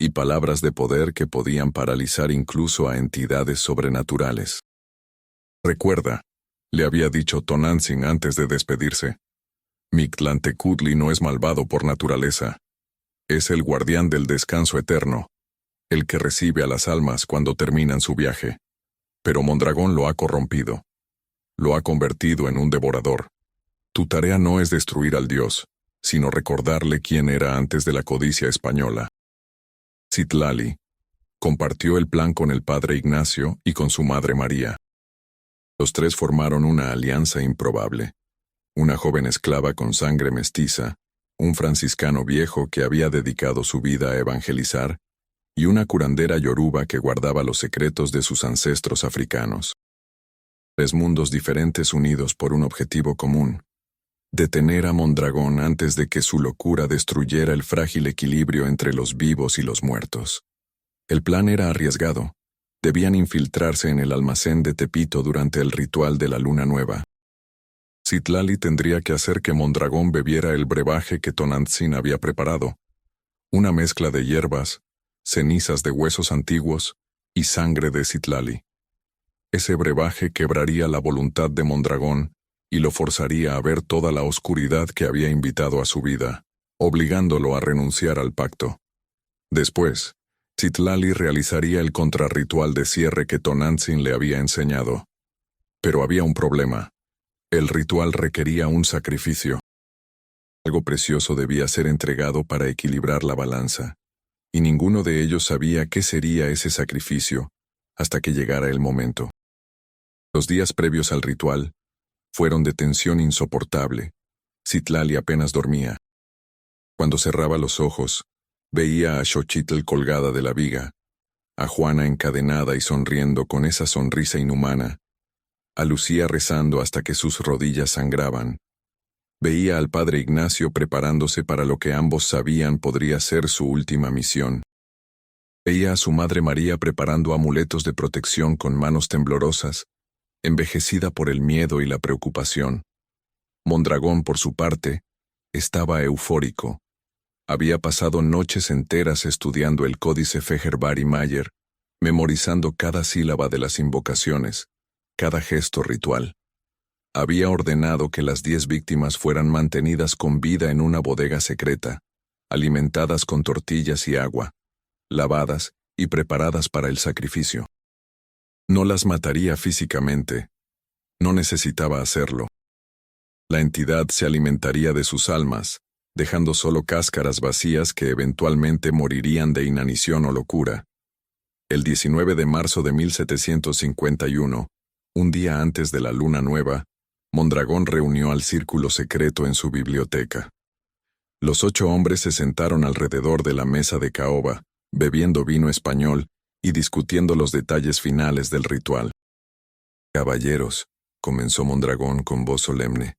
y palabras de poder que podían paralizar incluso a entidades sobrenaturales. Recuerda, le había dicho Tonantzin antes de despedirse, Mictlantecutli no es malvado por naturaleza. Es el guardián del descanso eterno, el que recibe a las almas cuando terminan su viaje. Pero Mondragón lo ha corrompido. Lo ha convertido en un devorador. Tu tarea no es destruir al dios, sino recordarle quién era antes de la codicia española. Citlali compartió el plan con el padre Ignacio y con su madre María. Los 3 formaron una alianza improbable. Una joven esclava con sangre mestiza, un franciscano viejo que había dedicado su vida a evangelizar, y una curandera yoruba que guardaba los secretos de sus ancestros africanos. 3 mundos diferentes unidos por un objetivo común: detener a Mondragón antes de que su locura destruyera el frágil equilibrio entre los vivos y los muertos. El plan era arriesgado. Debían infiltrarse en el almacén de Tepito durante el ritual de la luna nueva. Citlali tendría que hacer que Mondragón bebiera el brebaje que Tonantzin había preparado, una mezcla de hierbas, cenizas de huesos antiguos y sangre de Citlali. Ese brebaje quebraría la voluntad de Mondragón y lo forzaría a ver toda la oscuridad que había invitado a su vida, obligándolo a renunciar al pacto. Después, Citlali realizaría el contrarritual de cierre que Tonantzin le había enseñado. Pero había un problema. El ritual requería un sacrificio. Algo precioso debía ser entregado para equilibrar la balanza, y ninguno de ellos sabía qué sería ese sacrificio hasta que llegara el momento. Los días previos al ritual fueron de tensión insoportable. Citlali apenas dormía. Cuando cerraba los ojos, veía a Xochitl colgada de la viga, a Juana encadenada y sonriendo con esa sonrisa inhumana, a Lucía rezando hasta que sus rodillas sangraban. Veía al padre Ignacio preparándose para lo que ambos sabían podría ser su última misión. Veía a su madre María preparando amuletos de protección con manos temblorosas, envejecida por el miedo y la preocupación. Mondragón, por su parte, estaba eufórico. Había pasado noches enteras estudiando el códice Feher-Bari Mayer, memorizando cada sílaba de las invocaciones, cada gesto ritual. Había ordenado que las 10 víctimas fueran mantenidas con vida en una bodega secreta, alimentadas con tortillas y agua, lavadas y preparadas para el sacrificio. No las mataría físicamente. No necesitaba hacerlo. La entidad se alimentaría de sus almas, dejando solo cáscaras vacías que eventualmente morirían de inanición o locura. El 19 de marzo de 1751, un día antes de la luna nueva, Mondragón reunió al círculo secreto en su biblioteca. Los 8 hombres se sentaron alrededor de la mesa de caoba, bebiendo vino español y discutiendo los detalles finales del ritual. «Caballeros», comenzó Mondragón con voz solemne,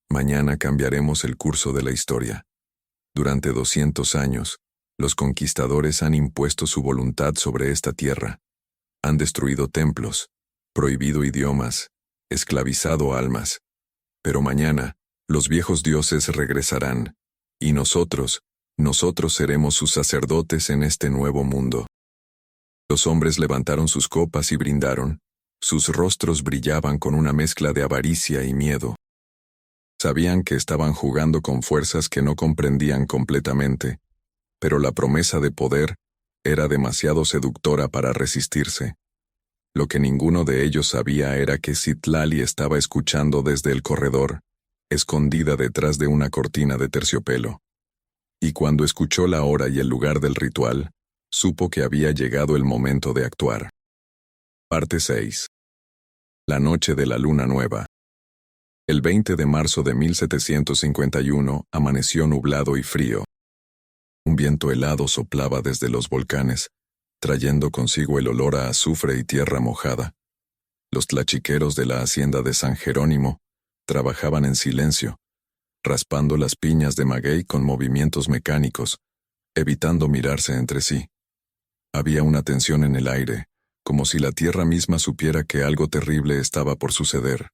«mañana cambiaremos el curso de la historia. Durante 200 años, los conquistadores han impuesto su voluntad sobre esta tierra. Han destruido templos, prohibido idiomas, esclavizado almas. Pero mañana, los viejos dioses regresarán, y nosotros seremos sus sacerdotes en este nuevo mundo». Los hombres levantaron sus copas y brindaron. Sus rostros brillaban con una mezcla de avaricia y miedo. Sabían que estaban jugando con fuerzas que no comprendían completamente, pero la promesa de poder era demasiado seductora para resistirse. Lo que ninguno de ellos sabía era que Citlali estaba escuchando desde el corredor, escondida detrás de una cortina de terciopelo. Y cuando escuchó la hora y el lugar del ritual, supo que había llegado el momento de actuar. Parte 6. La noche de la luna nueva. El 20 de marzo de 1751 amaneció nublado y frío. Un viento helado soplaba desde los volcanes, trayendo consigo el olor a azufre y tierra mojada. Los tlachiqueros de la hacienda de San Jerónimo trabajaban en silencio, raspando las piñas de maguey con movimientos mecánicos, evitando mirarse entre sí. Había una tensión en el aire, como si la tierra misma supiera que algo terrible estaba por suceder.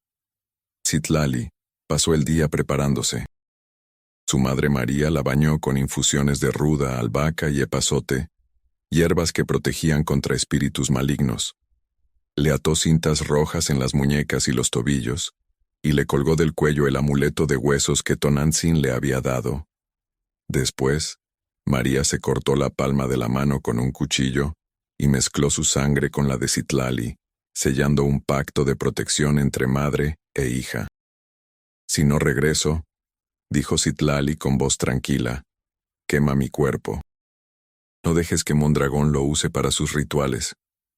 Citlali pasó el día preparándose. Su madre María la bañó con infusiones de ruda, albahaca y epazote, hierbas que protegían contra espíritus malignos. Le ató cintas rojas en las muñecas y los tobillos, y le colgó del cuello el amuleto de huesos que Tonantzin le había dado. Después, María se cortó la palma de la mano con un cuchillo y mezcló su sangre con la de Citlali, sellando un pacto de protección entre madre e hija. «Si no regreso», dijo Citlali con voz tranquila, «quema mi cuerpo. No dejes que Mondragón lo use para sus rituales».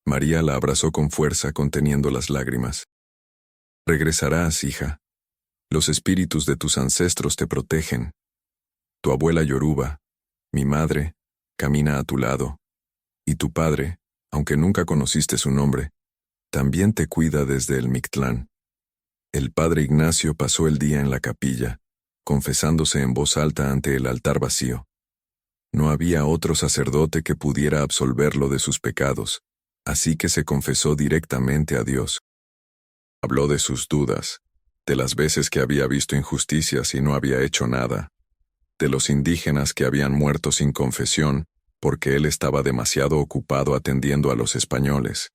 María la abrazó con fuerza, conteniendo las lágrimas. «Regresarás, hija. Los espíritus de tus ancestros te protegen. Tu abuela Yoruba, mi madre, camina a tu lado. Y tu padre, aunque nunca conociste su nombre, también te cuida desde el Mictlán». El padre Ignacio pasó el día en la capilla, confesándose en voz alta ante el altar vacío. No había otro sacerdote que pudiera absolverlo de sus pecados, así que se confesó directamente a Dios. Habló de sus dudas, de las veces que había visto injusticias y no había hecho nada, de los indígenas que habían muerto sin confesión, porque él estaba demasiado ocupado atendiendo a los españoles.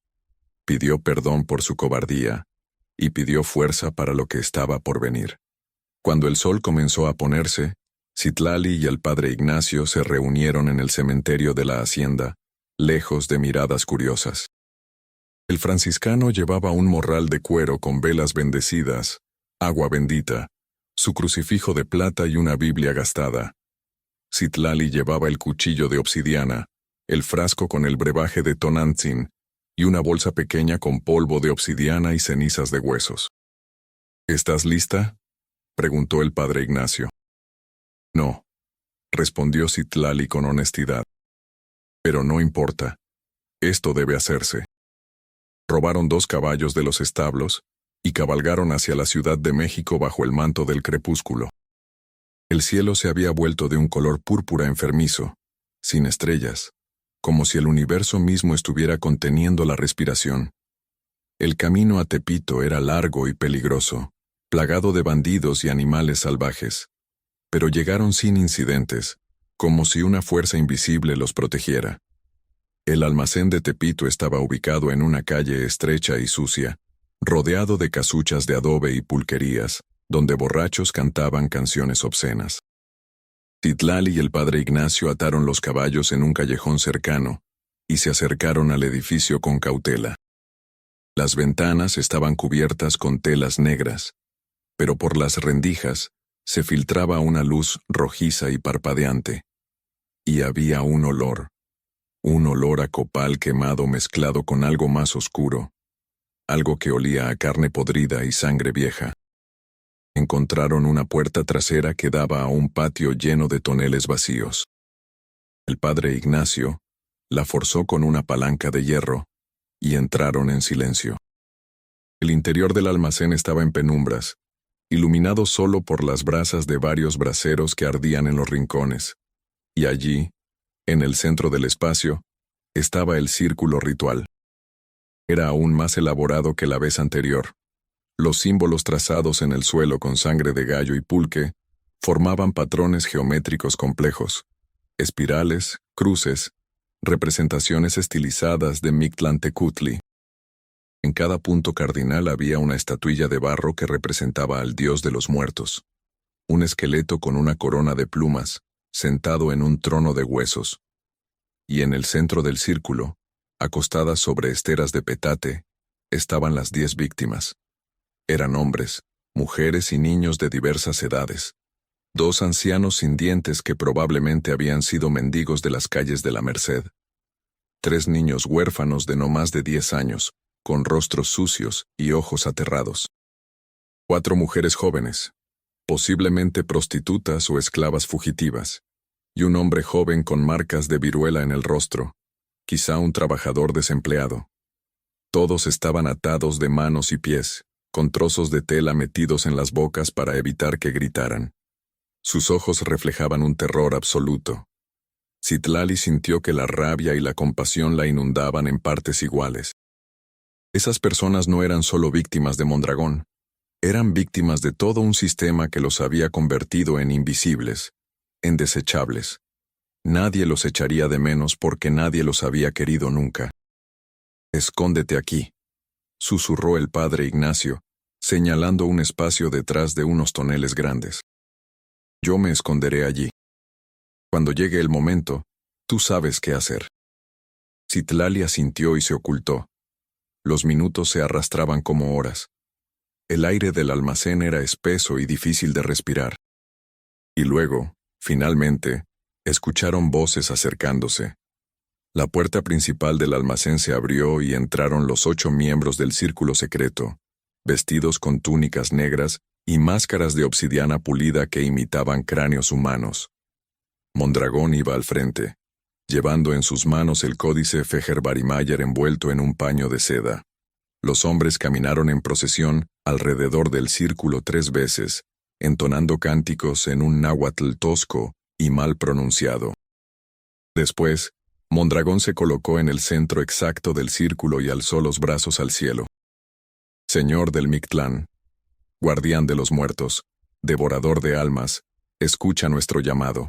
Pidió perdón por su cobardía, y pidió fuerza para lo que estaba por venir. Cuando el sol comenzó a ponerse, Citlali y el padre Ignacio se reunieron en el cementerio de la hacienda, lejos de miradas curiosas. El franciscano llevaba un morral de cuero con velas bendecidas, agua bendita, su crucifijo de plata y una Biblia gastada. Citlali llevaba el cuchillo de obsidiana, el frasco con el brebaje de Tonantzin y una bolsa pequeña con polvo de obsidiana y cenizas de huesos. «¿Estás lista?», preguntó el padre Ignacio. «No», respondió Citlali con honestidad. «Pero no importa. Esto debe hacerse». Robaron 2 caballos de los establos y cabalgaron hacia la Ciudad de México bajo el manto del crepúsculo. El cielo se había vuelto de un color púrpura enfermizo, sin estrellas, como si el universo mismo estuviera conteniendo la respiración. El camino a Tepito era largo y peligroso, plagado de bandidos y animales salvajes. Pero llegaron sin incidentes, como si una fuerza invisible los protegiera. El almacén de Tepito estaba ubicado en una calle estrecha y sucia, rodeado de casuchas de adobe y pulquerías, donde borrachos cantaban canciones obscenas. Citlali y el padre Ignacio ataron los caballos en un callejón cercano y se acercaron al edificio con cautela. Las ventanas estaban cubiertas con telas negras, pero por las rendijas se filtraba una luz rojiza y parpadeante. Y había un olor a copal quemado mezclado con algo más oscuro, algo que olía a carne podrida y sangre vieja. Encontraron una puerta trasera que daba a un patio lleno de toneles vacíos. El padre Ignacio la forzó con una palanca de hierro, y entraron en silencio. El interior del almacén estaba en penumbras, iluminado solo por las brasas de varios braseros que ardían en los rincones, y allí, en el centro del espacio, estaba el círculo ritual. Era aún más elaborado que la vez anterior. Los símbolos trazados en el suelo con sangre de gallo y pulque formaban patrones geométricos complejos, espirales, cruces, representaciones estilizadas de Mictlantecutli. En cada punto cardinal había una estatuilla de barro que representaba al dios de los muertos, un esqueleto con una corona de plumas, sentado en un trono de huesos. Y en el centro del círculo, acostadas sobre esteras de petate, estaban las 10 víctimas. Eran hombres, mujeres y niños de diversas edades. 2 ancianos sin dientes que probablemente habían sido mendigos de las calles de la Merced. 3 niños huérfanos de no más de 10 años, con rostros sucios y ojos aterrados. 4 mujeres jóvenes, posiblemente prostitutas o esclavas fugitivas, y un hombre joven con marcas de viruela en el rostro, quizá un trabajador desempleado. Todos estaban atados de manos y pies, con trozos de tela metidos en las bocas para evitar que gritaran. Sus ojos reflejaban un terror absoluto. Citlali sintió que la rabia y la compasión la inundaban en partes iguales. Esas personas no eran solo víctimas de Mondragón, eran víctimas de todo un sistema que los había convertido en invisibles, en desechables. Nadie los echaría de menos porque nadie los había querido nunca. «Escóndete aquí», susurró el padre Ignacio, señalando un espacio detrás de unos toneles grandes. «Yo me esconderé allí. Cuando llegue el momento, tú sabes qué hacer». Citlali asintió y se ocultó. Los minutos se arrastraban como horas. El aire del almacén era espeso y difícil de respirar. Y luego, finalmente, escucharon voces acercándose. La puerta principal del almacén se abrió y entraron los 8 miembros del círculo secreto, vestidos con túnicas negras y máscaras de obsidiana pulida que imitaban cráneos humanos. Mondragón iba al frente, llevando en sus manos el códice Fejerbarimayer envuelto en un paño de seda. Los hombres caminaron en procesión alrededor del círculo 3 veces, entonando cánticos en un náhuatl tosco y mal pronunciado. Después, Mondragón se colocó en el centro exacto del círculo y alzó los brazos al cielo. «Señor del Mictlán, guardián de los muertos, devorador de almas, escucha nuestro llamado.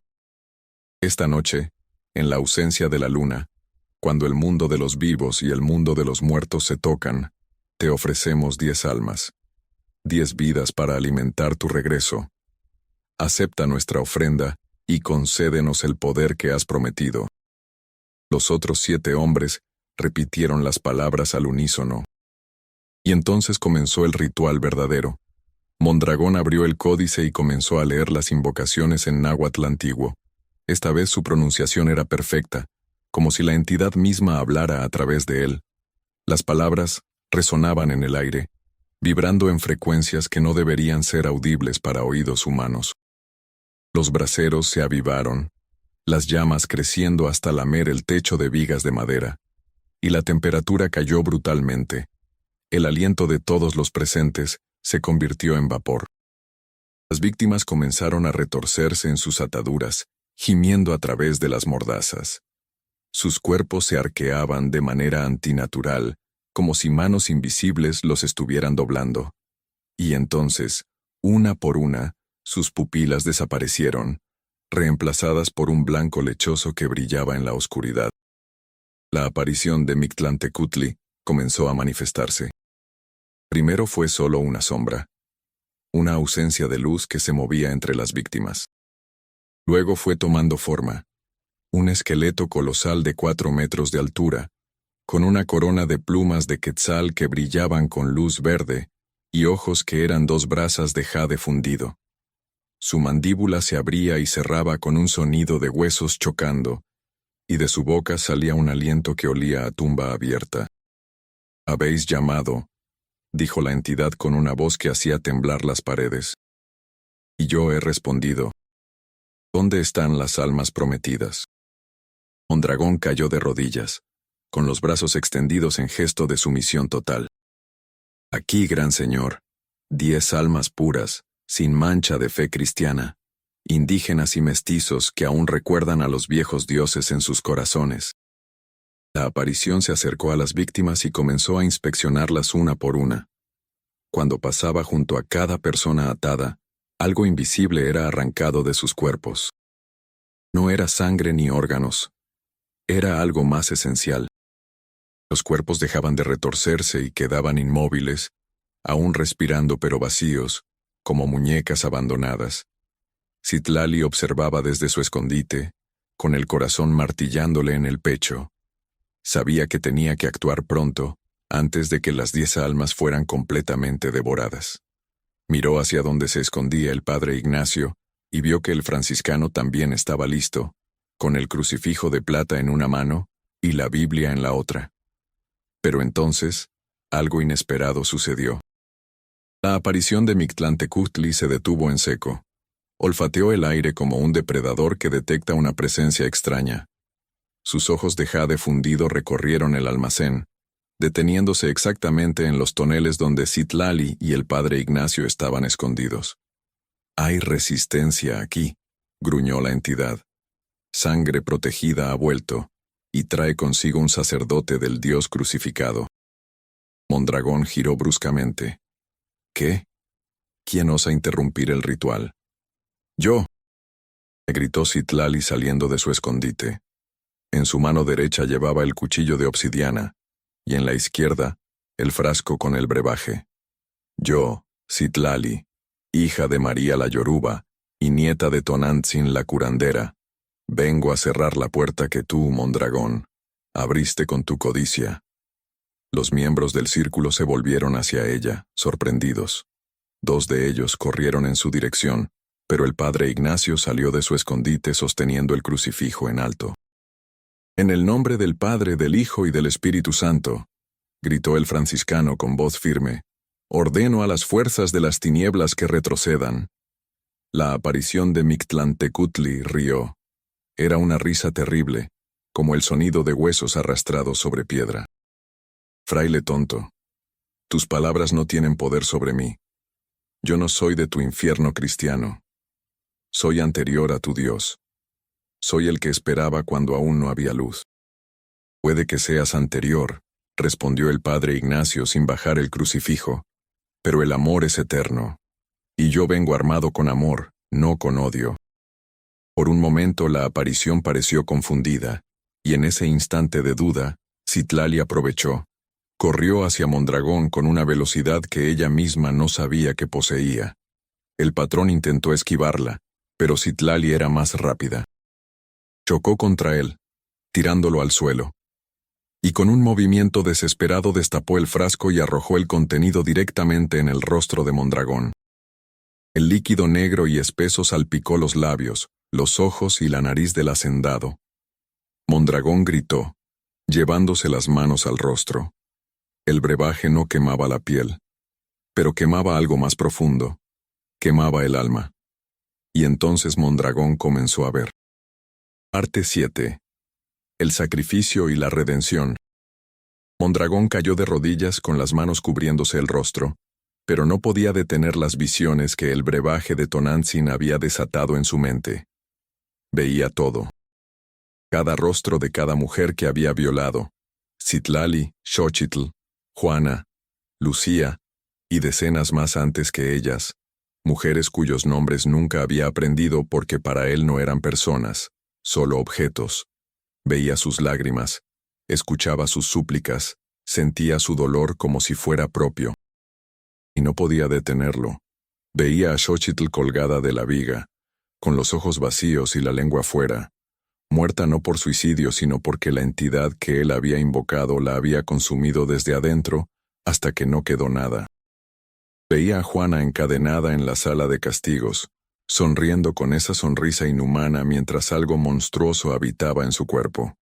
Esta noche, en la ausencia de la luna, cuando el mundo de los vivos y el mundo de los muertos se tocan, te ofrecemos 10 almas, 10 vidas para alimentar tu regreso. Acepta nuestra ofrenda y concédenos el poder que has prometido». Los otros 7 hombres repitieron las palabras al unísono. Y entonces comenzó el ritual verdadero. Mondragón abrió el códice y comenzó a leer las invocaciones en náhuatl antiguo. Esta vez su pronunciación era perfecta, como si la entidad misma hablara a través de él. Las palabras resonaban en el aire, vibrando en frecuencias que no deberían ser audibles para oídos humanos. Los braseros se avivaron, las llamas creciendo hasta lamer el techo de vigas de madera, y la temperatura cayó brutalmente. El aliento de todos los presentes se convirtió en vapor. Las víctimas comenzaron a retorcerse en sus ataduras, gimiendo a través de las mordazas. Sus cuerpos se arqueaban de manera antinatural, como si manos invisibles los estuvieran doblando. Y entonces, una por una, sus pupilas desaparecieron, reemplazadas por un blanco lechoso que brillaba en la oscuridad. La aparición de Mictlantecutli comenzó a manifestarse. Primero fue solo una sombra, una ausencia de luz que se movía entre las víctimas. Luego fue tomando forma, un esqueleto colosal de 4 metros de altura, con una corona de plumas de quetzal que brillaban con luz verde y ojos que eran 2 brasas de jade fundido. Su mandíbula se abría y cerraba con un sonido de huesos chocando, y de su boca salía un aliento que olía a tumba abierta. «Habéis llamado», dijo la entidad con una voz que hacía temblar las paredes. Y yo he respondido, «¿Dónde están las almas prometidas?» Mondragón cayó de rodillas, con los brazos extendidos en gesto de sumisión total. «Aquí, gran señor, 10 almas puras, sin mancha de fe cristiana, indígenas y mestizos que aún recuerdan a los viejos dioses en sus corazones». La aparición se acercó a las víctimas y comenzó a inspeccionarlas una por una. Cuando pasaba junto a cada persona atada, algo invisible era arrancado de sus cuerpos. No era sangre ni órganos. Era algo más esencial. Los cuerpos dejaban de retorcerse y quedaban inmóviles, aún respirando pero vacíos, como muñecas abandonadas. Citlali observaba desde su escondite, con el corazón martillándole en el pecho. Sabía que tenía que actuar pronto, antes de que las 10 almas fueran completamente devoradas. Miró hacia donde se escondía el padre Ignacio y vio que el franciscano también estaba listo, con el crucifijo de plata en una mano y la Biblia en la otra. Pero entonces, algo inesperado sucedió. La aparición de Mictlantecutli se detuvo en seco. Olfateó el aire como un depredador que detecta una presencia extraña. Sus ojos de jade fundido recorrieron el almacén, deteniéndose exactamente en los toneles donde Citlali y el padre Ignacio estaban escondidos. «Hay resistencia aquí», gruñó la entidad. «Sangre protegida ha vuelto, y trae consigo un sacerdote del Dios crucificado». Mondragón giró bruscamente. «¿Qué? ¿Quién osa interrumpir el ritual?» «Yo», le gritó Citlali saliendo de su escondite. En su mano derecha llevaba el cuchillo de obsidiana, y en la izquierda, el frasco con el brebaje. «Yo, Citlali, hija de María la Yoruba y nieta de Tonantzin la curandera, vengo a cerrar la puerta que tú, Mondragón, abriste con tu codicia». Los miembros del círculo se volvieron hacia ella, sorprendidos. 2 de ellos corrieron en su dirección, pero el padre Ignacio salió de su escondite sosteniendo el crucifijo en alto. «En el nombre del Padre, del Hijo y del Espíritu Santo», gritó el franciscano con voz firme, «ordeno a las fuerzas de las tinieblas que retrocedan». La aparición de Mictlantecutli rió. Era una risa terrible, como el sonido de huesos arrastrados sobre piedra. «Fraile tonto, tus palabras no tienen poder sobre mí. Yo no soy de tu infierno cristiano. Soy anterior a tu Dios. Soy el que esperaba cuando aún no había luz». «Puede que seas anterior», respondió el padre Ignacio sin bajar el crucifijo, «pero el amor es eterno. Y yo vengo armado con amor, no con odio». Por un momento la aparición pareció confundida, y en ese instante de duda, Citlali aprovechó. Corrió hacia Mondragón con una velocidad que ella misma no sabía que poseía. El patrón intentó esquivarla, pero Citlali era más rápida. Chocó contra él, tirándolo al suelo. Y con un movimiento desesperado destapó el frasco y arrojó el contenido directamente en el rostro de Mondragón. El líquido negro y espeso salpicó los labios, los ojos y la nariz del hacendado. Mondragón gritó, llevándose las manos al rostro. El brebaje no quemaba la piel, pero quemaba algo más profundo. Quemaba el alma. Y entonces Mondragón comenzó a ver. Parte 7. El sacrificio y la redención. Mondragón cayó de rodillas con las manos cubriéndose el rostro, pero no podía detener las visiones que el brebaje de Tonantzin había desatado en su mente. Veía todo. Cada rostro de cada mujer que había violado: Citlali, Xochitl, Juana, Lucía, y decenas más antes que ellas, mujeres cuyos nombres nunca había aprendido porque para él no eran personas, solo objetos. Veía sus lágrimas, escuchaba sus súplicas, sentía su dolor como si fuera propio. Y no podía detenerlo. Veía a Xochitl colgada de la viga, con los ojos vacíos y la lengua fuera, muerta no por suicidio sino porque la entidad que él había invocado la había consumido desde adentro hasta que no quedó nada. Veía a Juana encadenada en la sala de castigos, sonriendo con esa sonrisa inhumana mientras algo monstruoso habitaba en su cuerpo.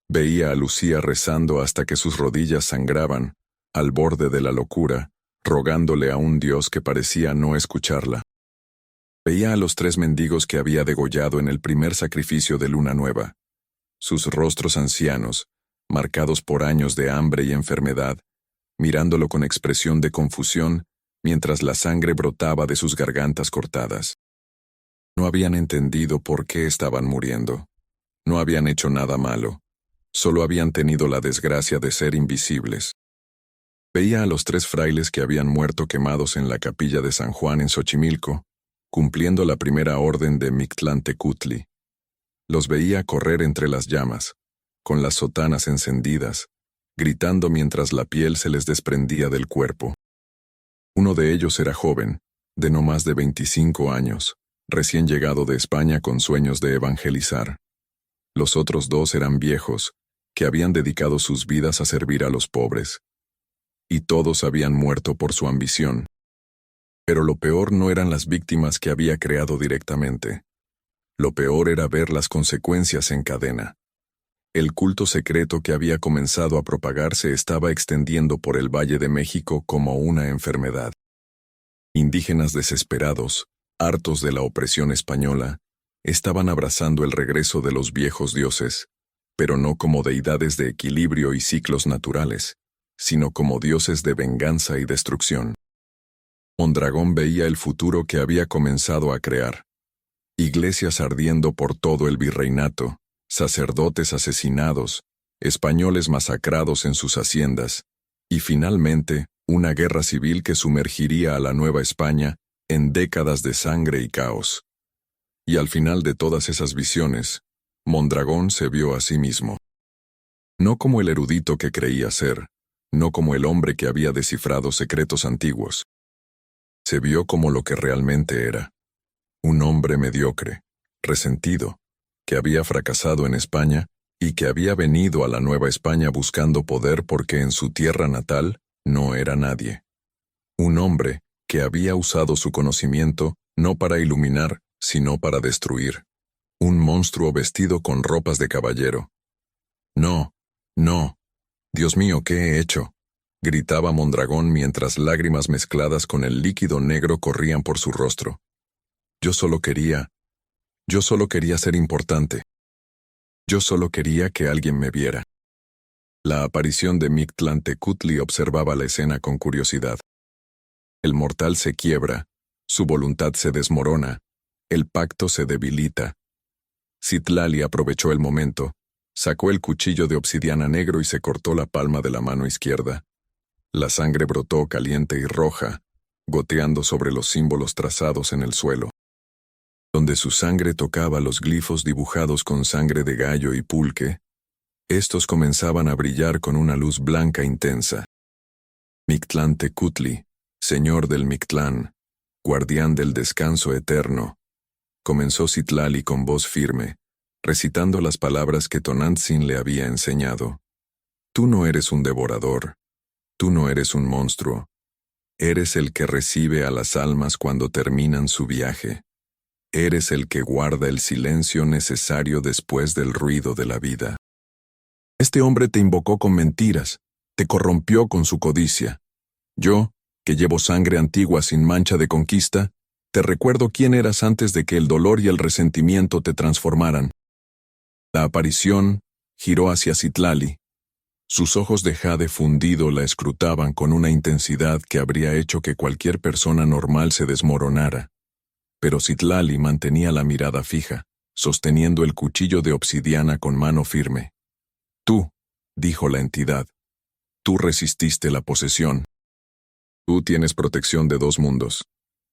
Veía a Lucía rezando hasta que sus rodillas sangraban, al borde de la locura, rogándole a un Dios que parecía no escucharla. Veía a los 3 mendigos que había degollado en el primer sacrificio de Luna Nueva. Sus rostros ancianos, marcados por años de hambre y enfermedad, mirándolo con expresión de confusión, mientras la sangre brotaba de sus gargantas cortadas. No habían entendido por qué estaban muriendo. No habían hecho nada malo. Solo habían tenido la desgracia de ser invisibles. Veía a los 3 frailes que habían muerto quemados en la capilla de San Juan en Xochimilco, cumpliendo la primera orden de Mictlantecutli. Los veía correr entre las llamas, con las sotanas encendidas, gritando mientras la piel se les desprendía del cuerpo. Uno de ellos era joven, de no más de 25 años, recién llegado de España con sueños de evangelizar. Los otros 2 eran viejos, que habían dedicado sus vidas a servir a los pobres. Y todos habían muerto por su ambición. Pero lo peor no eran las víctimas que había creado directamente. Lo peor era ver las consecuencias en cadena. El culto secreto que había comenzado a propagarse estaba extendiendo por el Valle de México como una enfermedad. Indígenas desesperados, hartos de la opresión española, estaban abrazando el regreso de los viejos dioses, pero no como deidades de equilibrio y ciclos naturales, sino como dioses de venganza y destrucción. Mondragón veía el futuro que había comenzado a crear. Iglesias ardiendo por todo el virreinato, sacerdotes asesinados, españoles masacrados en sus haciendas, y finalmente, una guerra civil que sumergiría a la Nueva España en décadas de sangre y caos. Y al final de todas esas visiones, Mondragón se vio a sí mismo. No como el erudito que creía ser, no como el hombre que había descifrado secretos antiguos. Se vio como lo que realmente era: un hombre mediocre, resentido, que había fracasado en España y que había venido a la Nueva España buscando poder porque en su tierra natal no era nadie. Un hombre que había usado su conocimiento no para iluminar, sino para destruir. Un monstruo vestido con ropas de caballero. No, no. Dios mío, ¿qué he hecho?, gritaba Mondragón mientras lágrimas mezcladas con el líquido negro corrían por su rostro. Yo solo quería ser importante. Yo solo quería que alguien me viera. La aparición de Mictlantecutli observaba la escena con curiosidad. El mortal se quiebra, su voluntad se desmorona, el pacto se debilita. Citlali aprovechó el momento, sacó el cuchillo de obsidiana negro y se cortó la palma de la mano izquierda. La sangre brotó caliente y roja, goteando sobre los símbolos trazados en el suelo. Donde su sangre tocaba los glifos dibujados con sangre de gallo y pulque, estos comenzaban a brillar con una luz blanca intensa. Mictlantecutli, señor del Mictlán, guardián del descanso eterno, comenzó Citlali con voz firme, recitando las palabras que Tonantzin le había enseñado. Tú no eres un devorador, tú no eres un monstruo, eres el que recibe a las almas cuando terminan su viaje. Eres el que guarda el silencio necesario después del ruido de la vida. Este hombre te invocó con mentiras, te corrompió con su codicia. Yo, que llevo sangre antigua sin mancha de conquista, te recuerdo quién eras antes de que el dolor y el resentimiento te transformaran. La aparición giró hacia Citlali. Sus ojos de jade fundido la escrutaban con una intensidad que habría hecho que cualquier persona normal se desmoronara. Pero Citlali mantenía la mirada fija. sosteniendo el cuchillo de obsidiana con mano firme. Tú, dijo la entidad, tú resististe la posesión. Tú tienes protección de dos mundos,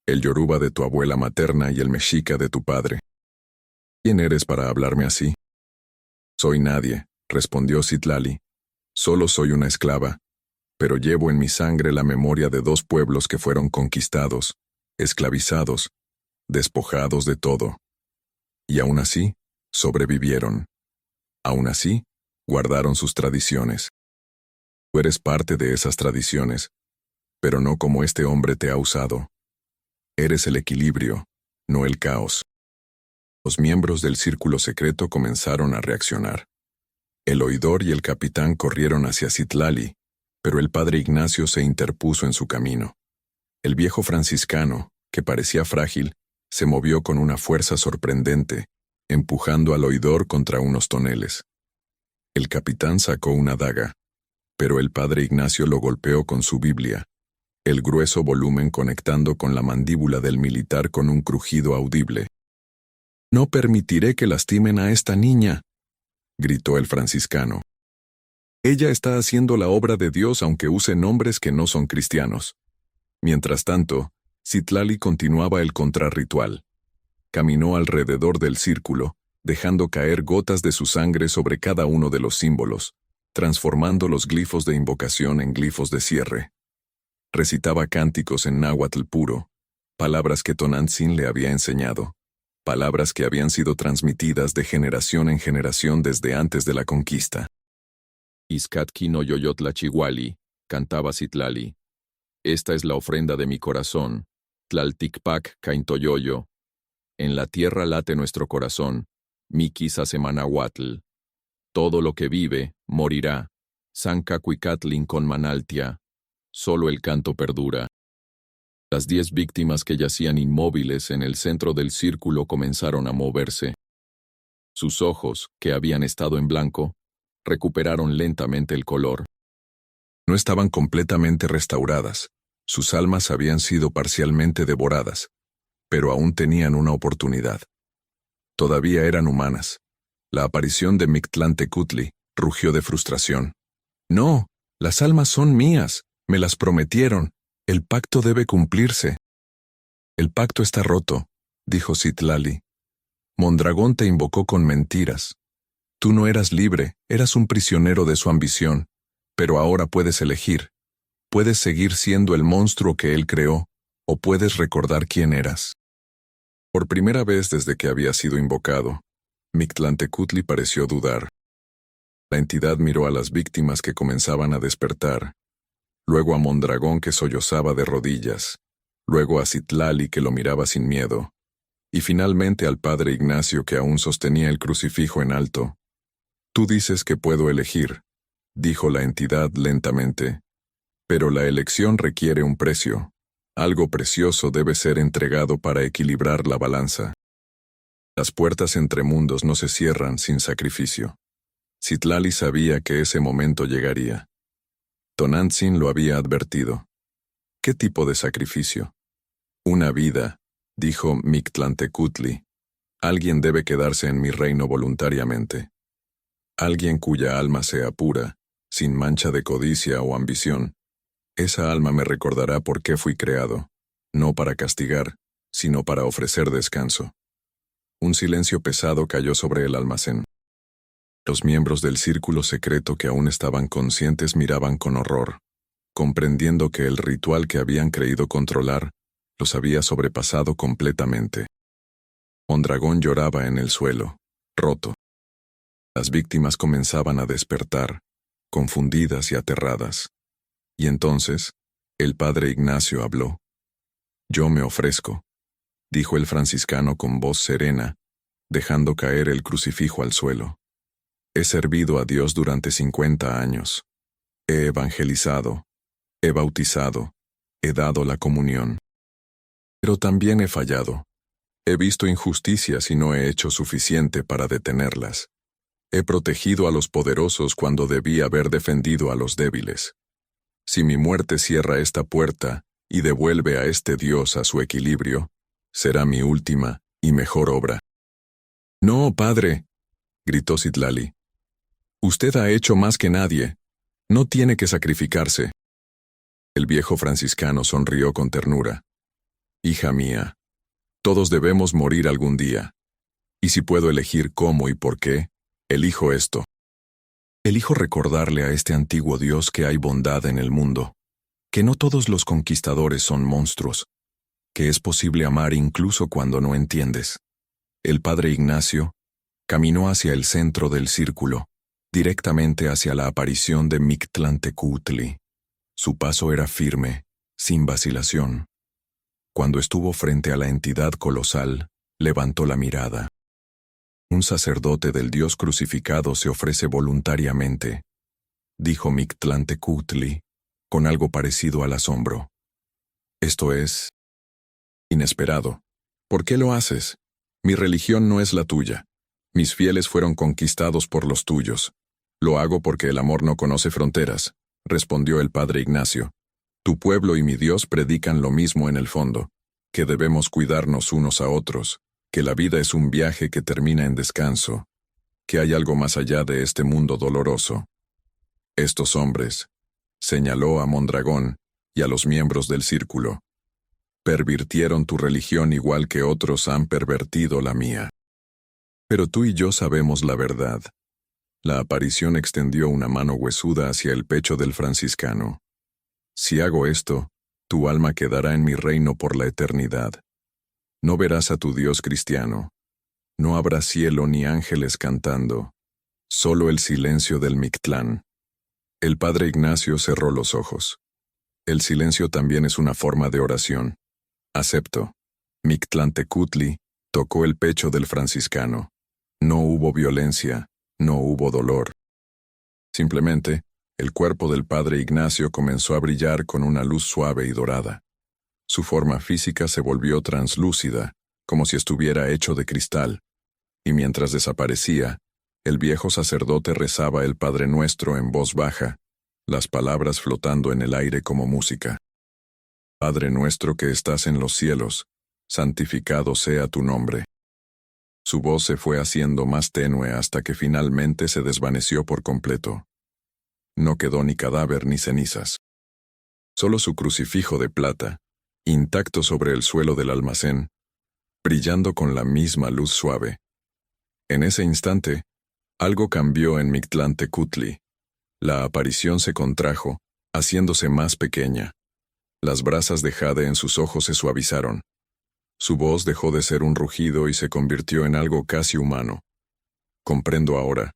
el yoruba de tu abuela materna y el mexica de tu padre. ¿Quién eres para hablarme así? Soy nadie, respondió Citlali. Solo soy una esclava, pero llevo en mi sangre la memoria de dos pueblos que fueron conquistados, esclavizados, despojados de todo. Y aún así, sobrevivieron. Aún así, guardaron sus tradiciones. Tú eres parte de esas tradiciones, pero no como este hombre te ha usado. Eres el equilibrio, no el caos. Los miembros del círculo secreto comenzaron a reaccionar. El oidor y el capitán corrieron hacia Citlali, pero el padre Ignacio se interpuso en su camino. El viejo franciscano, que parecía frágil, se movió con una fuerza sorprendente, empujando al oidor contra unos toneles. El capitán sacó una daga, pero el padre Ignacio lo golpeó con su Biblia, el grueso volumen conectando con la mandíbula del militar con un crujido audible. «No permitiré que lastimen a esta niña», gritó el franciscano. «Ella está haciendo la obra de Dios aunque use nombres que no son cristianos». Mientras tanto, Citlali continuaba el contrarritual. Caminó alrededor del círculo, dejando caer gotas de su sangre sobre cada uno de los símbolos, transformando los glifos de invocación en glifos de cierre. Recitaba cánticos en náhuatl puro, palabras que Tonantzin le había enseñado, palabras que habían sido transmitidas de generación en generación desde antes de la conquista. Izcatki no yoyotla chihuali, cantaba Citlali. Esta es la ofrenda de mi corazón, Tlalticpac caintoyoyo. En la tierra late nuestro corazón, Miquis Asemanahuatl. Todo lo que vive, morirá, Sancacuicatlin con manaltia. Solo el canto perdura. Las 10 víctimas que yacían inmóviles en el centro del círculo comenzaron a moverse. Sus ojos, que habían estado en blanco, recuperaron lentamente el color. No estaban completamente restauradas, sus almas habían sido parcialmente devoradas, pero aún tenían una oportunidad. Todavía eran humanas. La aparición de Mictlantecutli rugió de frustración. «No, las almas son mías, me las prometieron, el pacto debe cumplirse». «El pacto está roto», dijo Citlali. «Mondragón te invocó con mentiras. Tú no eras libre, eras un prisionero de su ambición, pero ahora puedes elegir. Puedes seguir siendo el monstruo que él creó, o puedes recordar quién eras». Por primera vez desde que había sido invocado, Mictlantecutli pareció dudar. La entidad miró a las víctimas que comenzaban a despertar, luego a Mondragón que sollozaba de rodillas, luego a Citlali que lo miraba sin miedo, y finalmente al padre Ignacio que aún sostenía el crucifijo en alto. «Tú dices que puedo elegir», dijo la entidad lentamente, «pero la elección requiere un precio. Algo precioso debe ser entregado para equilibrar la balanza. Las puertas entre mundos no se cierran sin sacrificio». Citlali sabía que ese momento llegaría. Tonantzin lo había advertido. ¿Qué tipo de sacrificio? «Una vida», dijo Mictlantecutli. «Alguien debe quedarse en mi reino voluntariamente. Alguien cuya alma sea pura, sin mancha de codicia o ambición. Esa alma me recordará por qué fui creado, no para castigar, sino para ofrecer descanso». Un silencio pesado cayó sobre el almacén. Los miembros del círculo secreto que aún estaban conscientes miraban con horror, comprendiendo que el ritual que habían creído controlar los había sobrepasado completamente. Mondragón lloraba en el suelo, roto. Las víctimas comenzaban a despertar, confundidas y aterradas. Y entonces, el padre Ignacio habló. «Yo me ofrezco», dijo el franciscano con voz serena, dejando caer el crucifijo al suelo. «He servido a Dios durante 50 años. He evangelizado, he bautizado, he dado la comunión. Pero también he fallado. He visto injusticias y no he hecho suficiente para detenerlas. He protegido a los poderosos cuando debí haber defendido a los débiles. Si mi muerte cierra esta puerta y devuelve a este Dios a su equilibrio, será mi última y mejor obra». No, padre, gritó Citlali. Usted ha hecho más que nadie. No tiene que sacrificarse. El viejo franciscano sonrió con ternura. Hija mía, todos debemos morir algún día. Y si puedo elegir cómo y por qué, elijo esto. Elijo recordarle a este antiguo Dios que hay bondad en el mundo, que no todos los conquistadores son monstruos, que es posible amar incluso cuando no entiendes. El padre Ignacio caminó hacia el centro del círculo, directamente hacia la aparición de Mictlantecutli. Su paso era firme, sin vacilación. Cuando estuvo frente a la entidad colosal, levantó la mirada. Un sacerdote del Dios crucificado se ofrece voluntariamente, dijo Mictlantecutli, con algo parecido al asombro. Esto es inesperado. ¿Por qué lo haces? Mi religión no es la tuya. Mis fieles fueron conquistados por los tuyos. Lo hago porque el amor no conoce fronteras, respondió el padre Ignacio. Tu pueblo y mi Dios predican lo mismo en el fondo, que debemos cuidarnos unos a otros, que la vida es un viaje que termina en descanso, que hay algo más allá de este mundo doloroso. Estos hombres, señaló a Mondragón y a los miembros del círculo, pervirtieron tu religión igual que otros han pervertido la mía. Pero tú y yo sabemos la verdad. La aparición extendió una mano huesuda hacia el pecho del franciscano. Si hago esto, tu alma quedará en mi reino por la eternidad. No verás a tu Dios cristiano. No habrá cielo ni ángeles cantando. Solo el silencio del Mictlán. El padre Ignacio cerró los ojos. El silencio también es una forma de oración. Acepto. Mictlantecutli tocó el pecho del franciscano. No hubo violencia, no hubo dolor. Simplemente, el cuerpo del padre Ignacio comenzó a brillar con una luz suave y dorada. Su forma física se volvió translúcida, como si estuviera hecho de cristal, y mientras desaparecía, el viejo sacerdote rezaba el Padre Nuestro en voz baja, las palabras flotando en el aire como música. Padre nuestro que estás en los cielos, santificado sea tu nombre. Su voz se fue haciendo más tenue hasta que finalmente se desvaneció por completo. No quedó ni cadáver ni cenizas. Solo su crucifijo de plata, intacto sobre el suelo del almacén, brillando con la misma luz suave. En ese instante, algo cambió en Mictlantecutli. La aparición se contrajo, haciéndose más pequeña. Las brasas de jade en sus ojos se suavizaron. Su voz dejó de ser un rugido y se convirtió en algo casi humano. Comprendo ahora,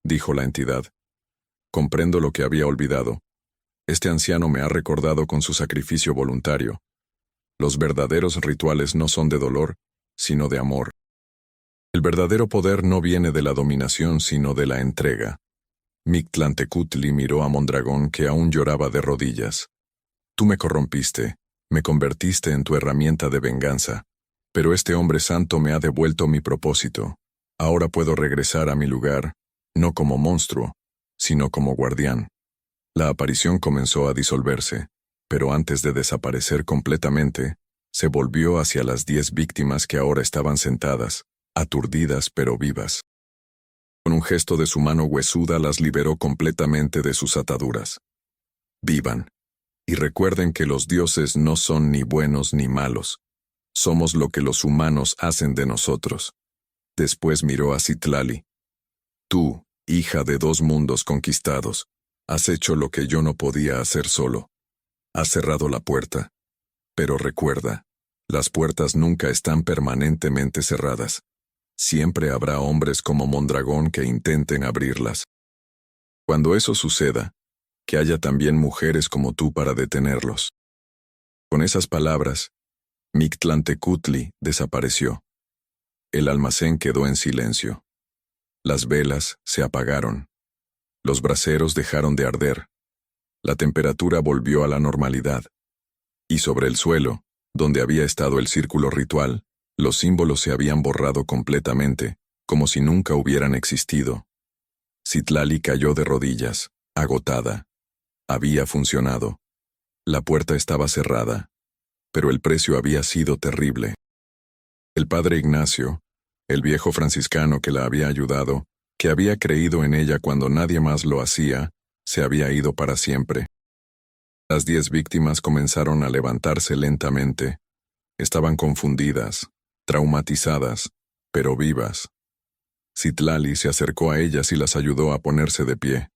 dijo la entidad. Comprendo lo que había olvidado. Este anciano me ha recordado con su sacrificio voluntario. Los verdaderos rituales no son de dolor, sino de amor. El verdadero poder no viene de la dominación, sino de la entrega. Mictlantecutli miró a Mondragón, que aún lloraba de rodillas. Tú me corrompiste, me convertiste en tu herramienta de venganza, pero este hombre santo me ha devuelto mi propósito. Ahora puedo regresar a mi lugar, no como monstruo, sino como guardián. La aparición comenzó a disolverse, pero antes de desaparecer completamente, se volvió hacia las 10 víctimas que ahora estaban sentadas, aturdidas pero vivas. Con un gesto de su mano huesuda las liberó completamente de sus ataduras. Vivan. Y recuerden que los dioses no son ni buenos ni malos. Somos lo que los humanos hacen de nosotros. Después miró a Citlali. Tú, hija de 2 mundos conquistados, has hecho lo que yo no podía hacer solo. Has cerrado la puerta. Pero recuerda, las puertas nunca están permanentemente cerradas. Siempre habrá hombres como Mondragón que intenten abrirlas. Cuando eso suceda, que haya también mujeres como tú para detenerlos. Con esas palabras, Mictlantecutli desapareció. El almacén quedó en silencio. Las velas se apagaron. Los braseros dejaron de arder. La temperatura volvió a la normalidad. Y sobre el suelo, donde había estado el círculo ritual, los símbolos se habían borrado completamente, como si nunca hubieran existido. Citlali cayó de rodillas, agotada. Había funcionado. La puerta estaba cerrada, pero el precio había sido terrible. El padre Ignacio, El viejo franciscano que la había ayudado, que había creído en ella cuando nadie más lo hacía, se había ido para siempre. Las 10 víctimas comenzaron a levantarse lentamente. Estaban confundidas, traumatizadas, pero vivas. Citlali se acercó a ellas y las ayudó a ponerse de pie.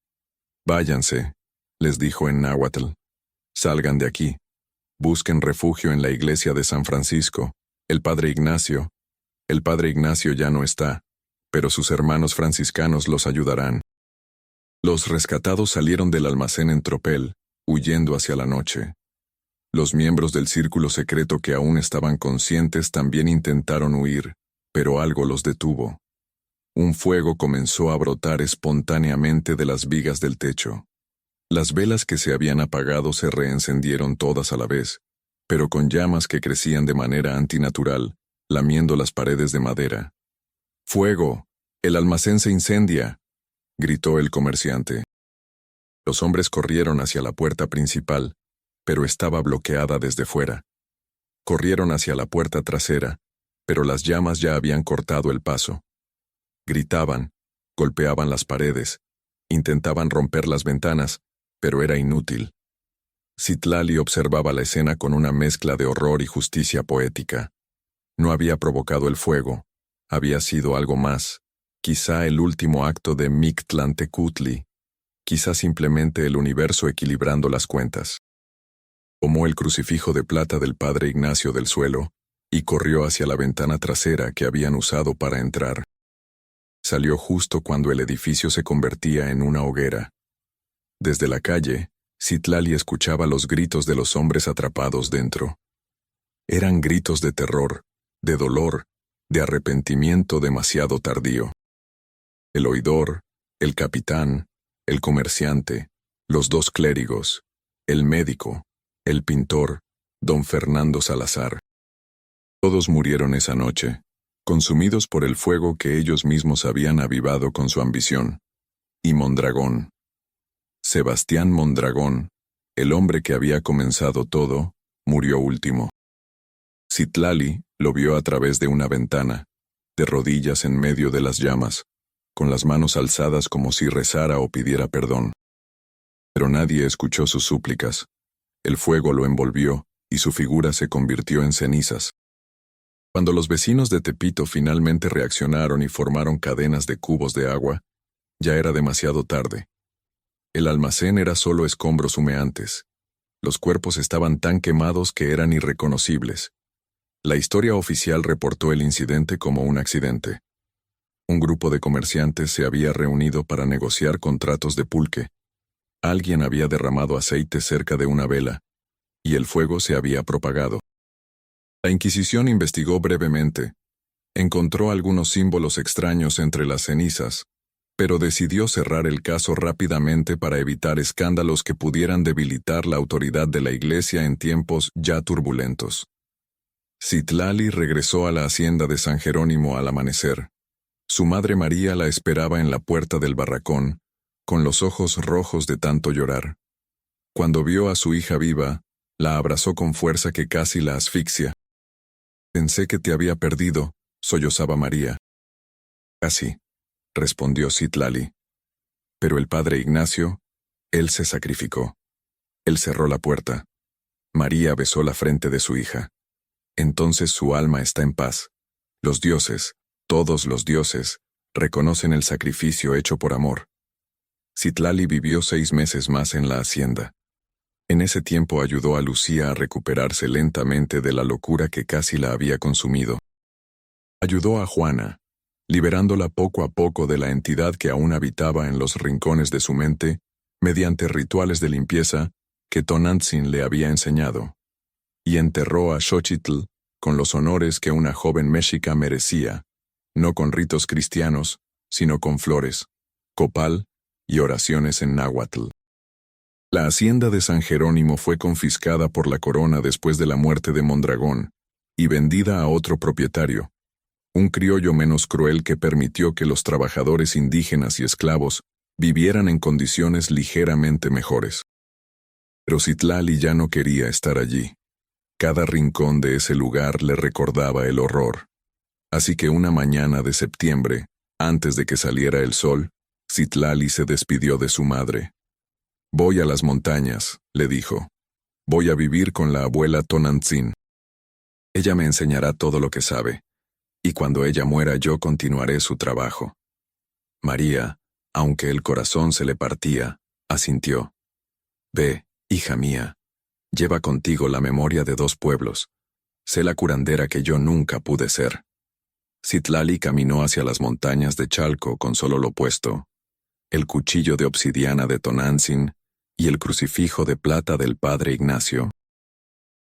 «Váyanse», les dijo en náhuatl. «Salgan de aquí. Busquen refugio en la iglesia de San Francisco. El padre Ignacio ya no está, pero sus hermanos franciscanos los ayudarán». Los rescatados salieron del almacén en tropel, huyendo hacia la noche. Los miembros del círculo secreto que aún estaban conscientes también intentaron huir, pero algo los detuvo. Un fuego comenzó a brotar espontáneamente de las vigas del techo. Las velas que se habían apagado se reencendieron todas a la vez, pero con llamas que crecían de manera antinatural, lamiendo las paredes de madera. «¡Fuego! ¡El almacén se incendia!», gritó el comerciante. Los hombres corrieron hacia la puerta principal, pero estaba bloqueada desde fuera. Corrieron hacia la puerta trasera, pero las llamas ya habían cortado el paso. Gritaban, golpeaban las paredes, intentaban romper las ventanas, pero era inútil. Citlali observaba la escena con una mezcla de horror y justicia poética. No había provocado el fuego, había sido algo más, quizá el último acto de Mictlantecutli, quizá simplemente el universo equilibrando las cuentas. Tomó el crucifijo de plata del padre Ignacio del suelo y corrió hacia la ventana trasera que habían usado para entrar. Salió justo cuando el edificio se convertía en una hoguera. Desde la calle, Citlali escuchaba los gritos de los hombres atrapados dentro. Eran gritos de terror, de dolor, de arrepentimiento demasiado tardío. El oidor, el capitán, el comerciante, los 2 clérigos, el médico, el pintor, don Fernando Salazar. Todos murieron esa noche, consumidos por el fuego que ellos mismos habían avivado con su ambición. Y Mondragón. Sebastián Mondragón, el hombre que había comenzado todo, murió último. Citlali lo vio a través de una ventana, de rodillas en medio de las llamas, con las manos alzadas como si rezara o pidiera perdón. Pero nadie escuchó sus súplicas. El fuego lo envolvió y su figura se convirtió en cenizas. Cuando los vecinos de Tepito finalmente reaccionaron y formaron cadenas de cubos de agua, ya era demasiado tarde. El almacén era solo escombros humeantes. Los cuerpos estaban tan quemados que eran irreconocibles. La historia oficial reportó el incidente como un accidente. Un grupo de comerciantes se había reunido para negociar contratos de pulque. Alguien había derramado aceite cerca de una vela, y el fuego se había propagado. La Inquisición investigó brevemente. Encontró algunos símbolos extraños entre las cenizas, pero decidió cerrar el caso rápidamente para evitar escándalos que pudieran debilitar la autoridad de la Iglesia en tiempos ya turbulentos. Citlali regresó a la hacienda de San Jerónimo al amanecer. Su madre María la esperaba en la puerta del barracón, con los ojos rojos de tanto llorar. Cuando vio a su hija viva, la abrazó con fuerza que casi la asfixia. «Pensé que te había perdido», sollozaba María. «Casi», respondió Citlali. «Pero el padre Ignacio, él se sacrificó». Él cerró la puerta. María besó la frente de su hija. «Entonces su alma está en paz. Los dioses, todos los dioses, reconocen el sacrificio hecho por amor». Citlali vivió 6 meses más en la hacienda. En ese tiempo ayudó a Lucía a recuperarse lentamente de la locura que casi la había consumido. Ayudó a Juana, liberándola poco a poco de la entidad que aún habitaba en los rincones de su mente, mediante rituales de limpieza que Tonantzin le había enseñado. Y enterró a Xochitl con los honores que una joven mexica merecía, no con ritos cristianos, sino con flores, copal y oraciones en náhuatl. La hacienda de San Jerónimo fue confiscada por la corona después de la muerte de Mondragón y vendida a otro propietario, un criollo menos cruel que permitió que los trabajadores indígenas y esclavos vivieran en condiciones ligeramente mejores. Pero Citlali ya no quería estar allí. Cada rincón de ese lugar le recordaba el horror. Así que una mañana de septiembre, antes de que saliera el sol, Citlali se despidió de su madre. «Voy a las montañas», le dijo. «Voy a vivir con la abuela Tonantzin. Ella me enseñará todo lo que sabe, y cuando ella muera yo continuaré su trabajo». María, aunque el corazón se le partía, asintió. «Ve, hija mía, lleva contigo la memoria de 2 pueblos. Sé la curandera que yo nunca pude ser». Citlali caminó hacia las montañas de Chalco con solo lo puesto, el cuchillo de obsidiana de Tonantzin y el crucifijo de plata del padre Ignacio.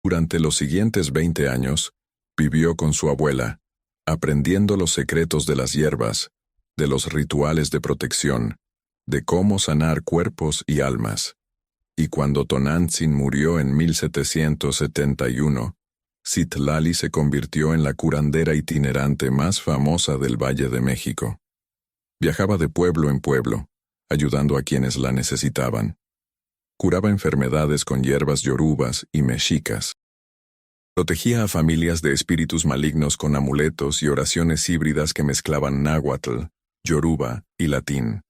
Durante los siguientes 20 años, vivió con su abuela, aprendiendo los secretos de las hierbas, de los rituales de protección, de cómo sanar cuerpos y almas. Y cuando Tonantzin murió en 1771, Citlali se convirtió en la curandera itinerante más famosa del Valle de México. Viajaba de pueblo en pueblo, ayudando a quienes la necesitaban. Curaba enfermedades con hierbas yorubas y mexicas. Protegía a familias de espíritus malignos con amuletos y oraciones híbridas que mezclaban náhuatl, yoruba y latín.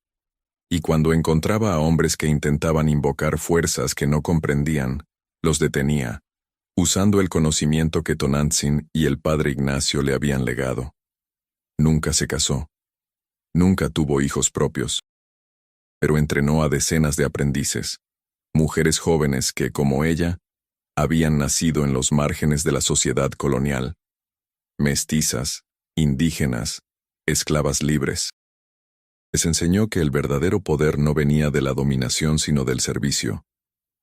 Y cuando encontraba a hombres que intentaban invocar fuerzas que no comprendían, los detenía, usando el conocimiento que Tonantzin y el padre Ignacio le habían legado. Nunca se casó. Nunca tuvo hijos propios. Pero entrenó a decenas de aprendices, mujeres jóvenes que, como ella, habían nacido en los márgenes de la sociedad colonial. Mestizas, indígenas, esclavas libres. Les enseñó que el verdadero poder no venía de la dominación sino del servicio,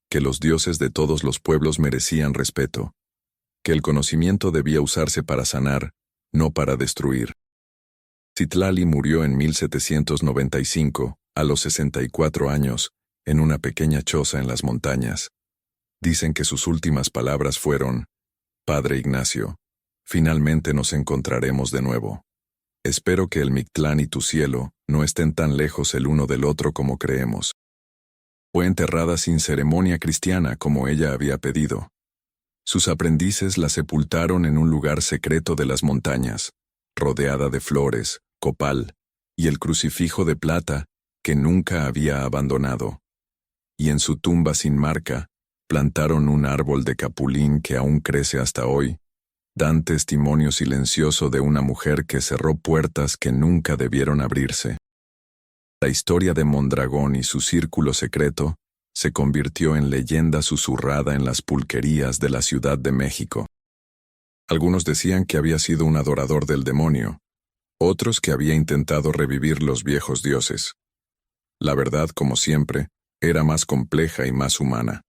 que los dioses de todos los pueblos merecían respeto, que el conocimiento debía usarse para sanar, no para destruir. Citlali murió en 1795, a los 64 años, en una pequeña choza en las montañas. Dicen que sus últimas palabras fueron: «Padre Ignacio, finalmente nos encontraremos de nuevo. Espero que el Mictlán y tu cielo no estén tan lejos el uno del otro como creemos». Fue enterrada sin ceremonia cristiana como ella había pedido. Sus aprendices la sepultaron en un lugar secreto de las montañas, rodeada de flores, copal y el crucifijo de plata que nunca había abandonado. Y en su tumba sin marca, plantaron un árbol de capulín que aún crece hasta hoy, dan testimonio silencioso de una mujer que cerró puertas que nunca debieron abrirse. La historia de Mondragón y su círculo secreto se convirtió en leyenda susurrada en las pulquerías de la Ciudad de México. Algunos decían que había sido un adorador del demonio, otros que había intentado revivir los viejos dioses. La verdad, como siempre, era más compleja y más humana.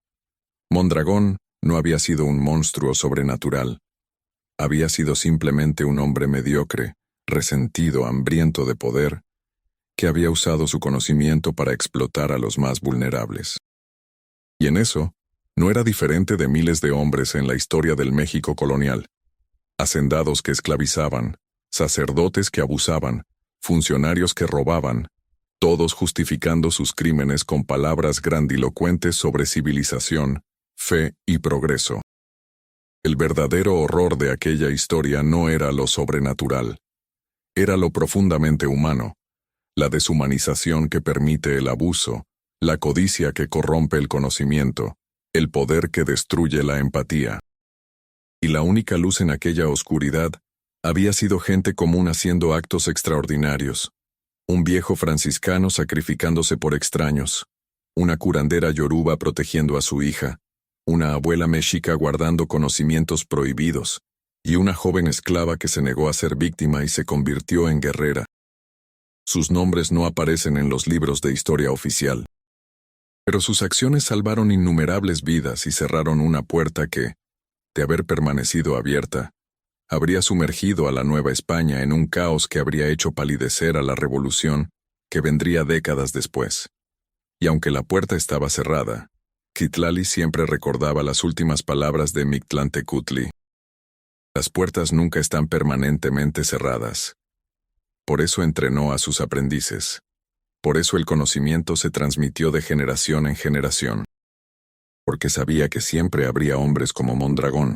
Mondragón no había sido un monstruo sobrenatural. Había sido simplemente un hombre mediocre, resentido, hambriento de poder, que había usado su conocimiento para explotar a los más vulnerables. Y en eso, no era diferente de miles de hombres en la historia del México colonial. Hacendados que esclavizaban, sacerdotes que abusaban, funcionarios que robaban, todos justificando sus crímenes con palabras grandilocuentes sobre civilización, fe y progreso. El verdadero horror de aquella historia no era lo sobrenatural. Era lo profundamente humano, la deshumanización que permite el abuso, la codicia que corrompe el conocimiento, el poder que destruye la empatía. Y la única luz en aquella oscuridad había sido gente común haciendo actos extraordinarios. Un viejo franciscano sacrificándose por extraños, una curandera yoruba protegiendo a su hija, una abuela mexica guardando conocimientos prohibidos, y una joven esclava que se negó a ser víctima y se convirtió en guerrera. Sus nombres no aparecen en los libros de historia oficial. Pero sus acciones salvaron innumerables vidas y cerraron una puerta que, de haber permanecido abierta, habría sumergido a la Nueva España en un caos que habría hecho palidecer a la revolución que vendría décadas después. Y aunque la puerta estaba cerrada, Citlali siempre recordaba las últimas palabras de Mictlantecutli. Las puertas nunca están permanentemente cerradas. Por eso entrenó a sus aprendices. Por eso el conocimiento se transmitió de generación en generación. Porque sabía que siempre habría hombres como Mondragón,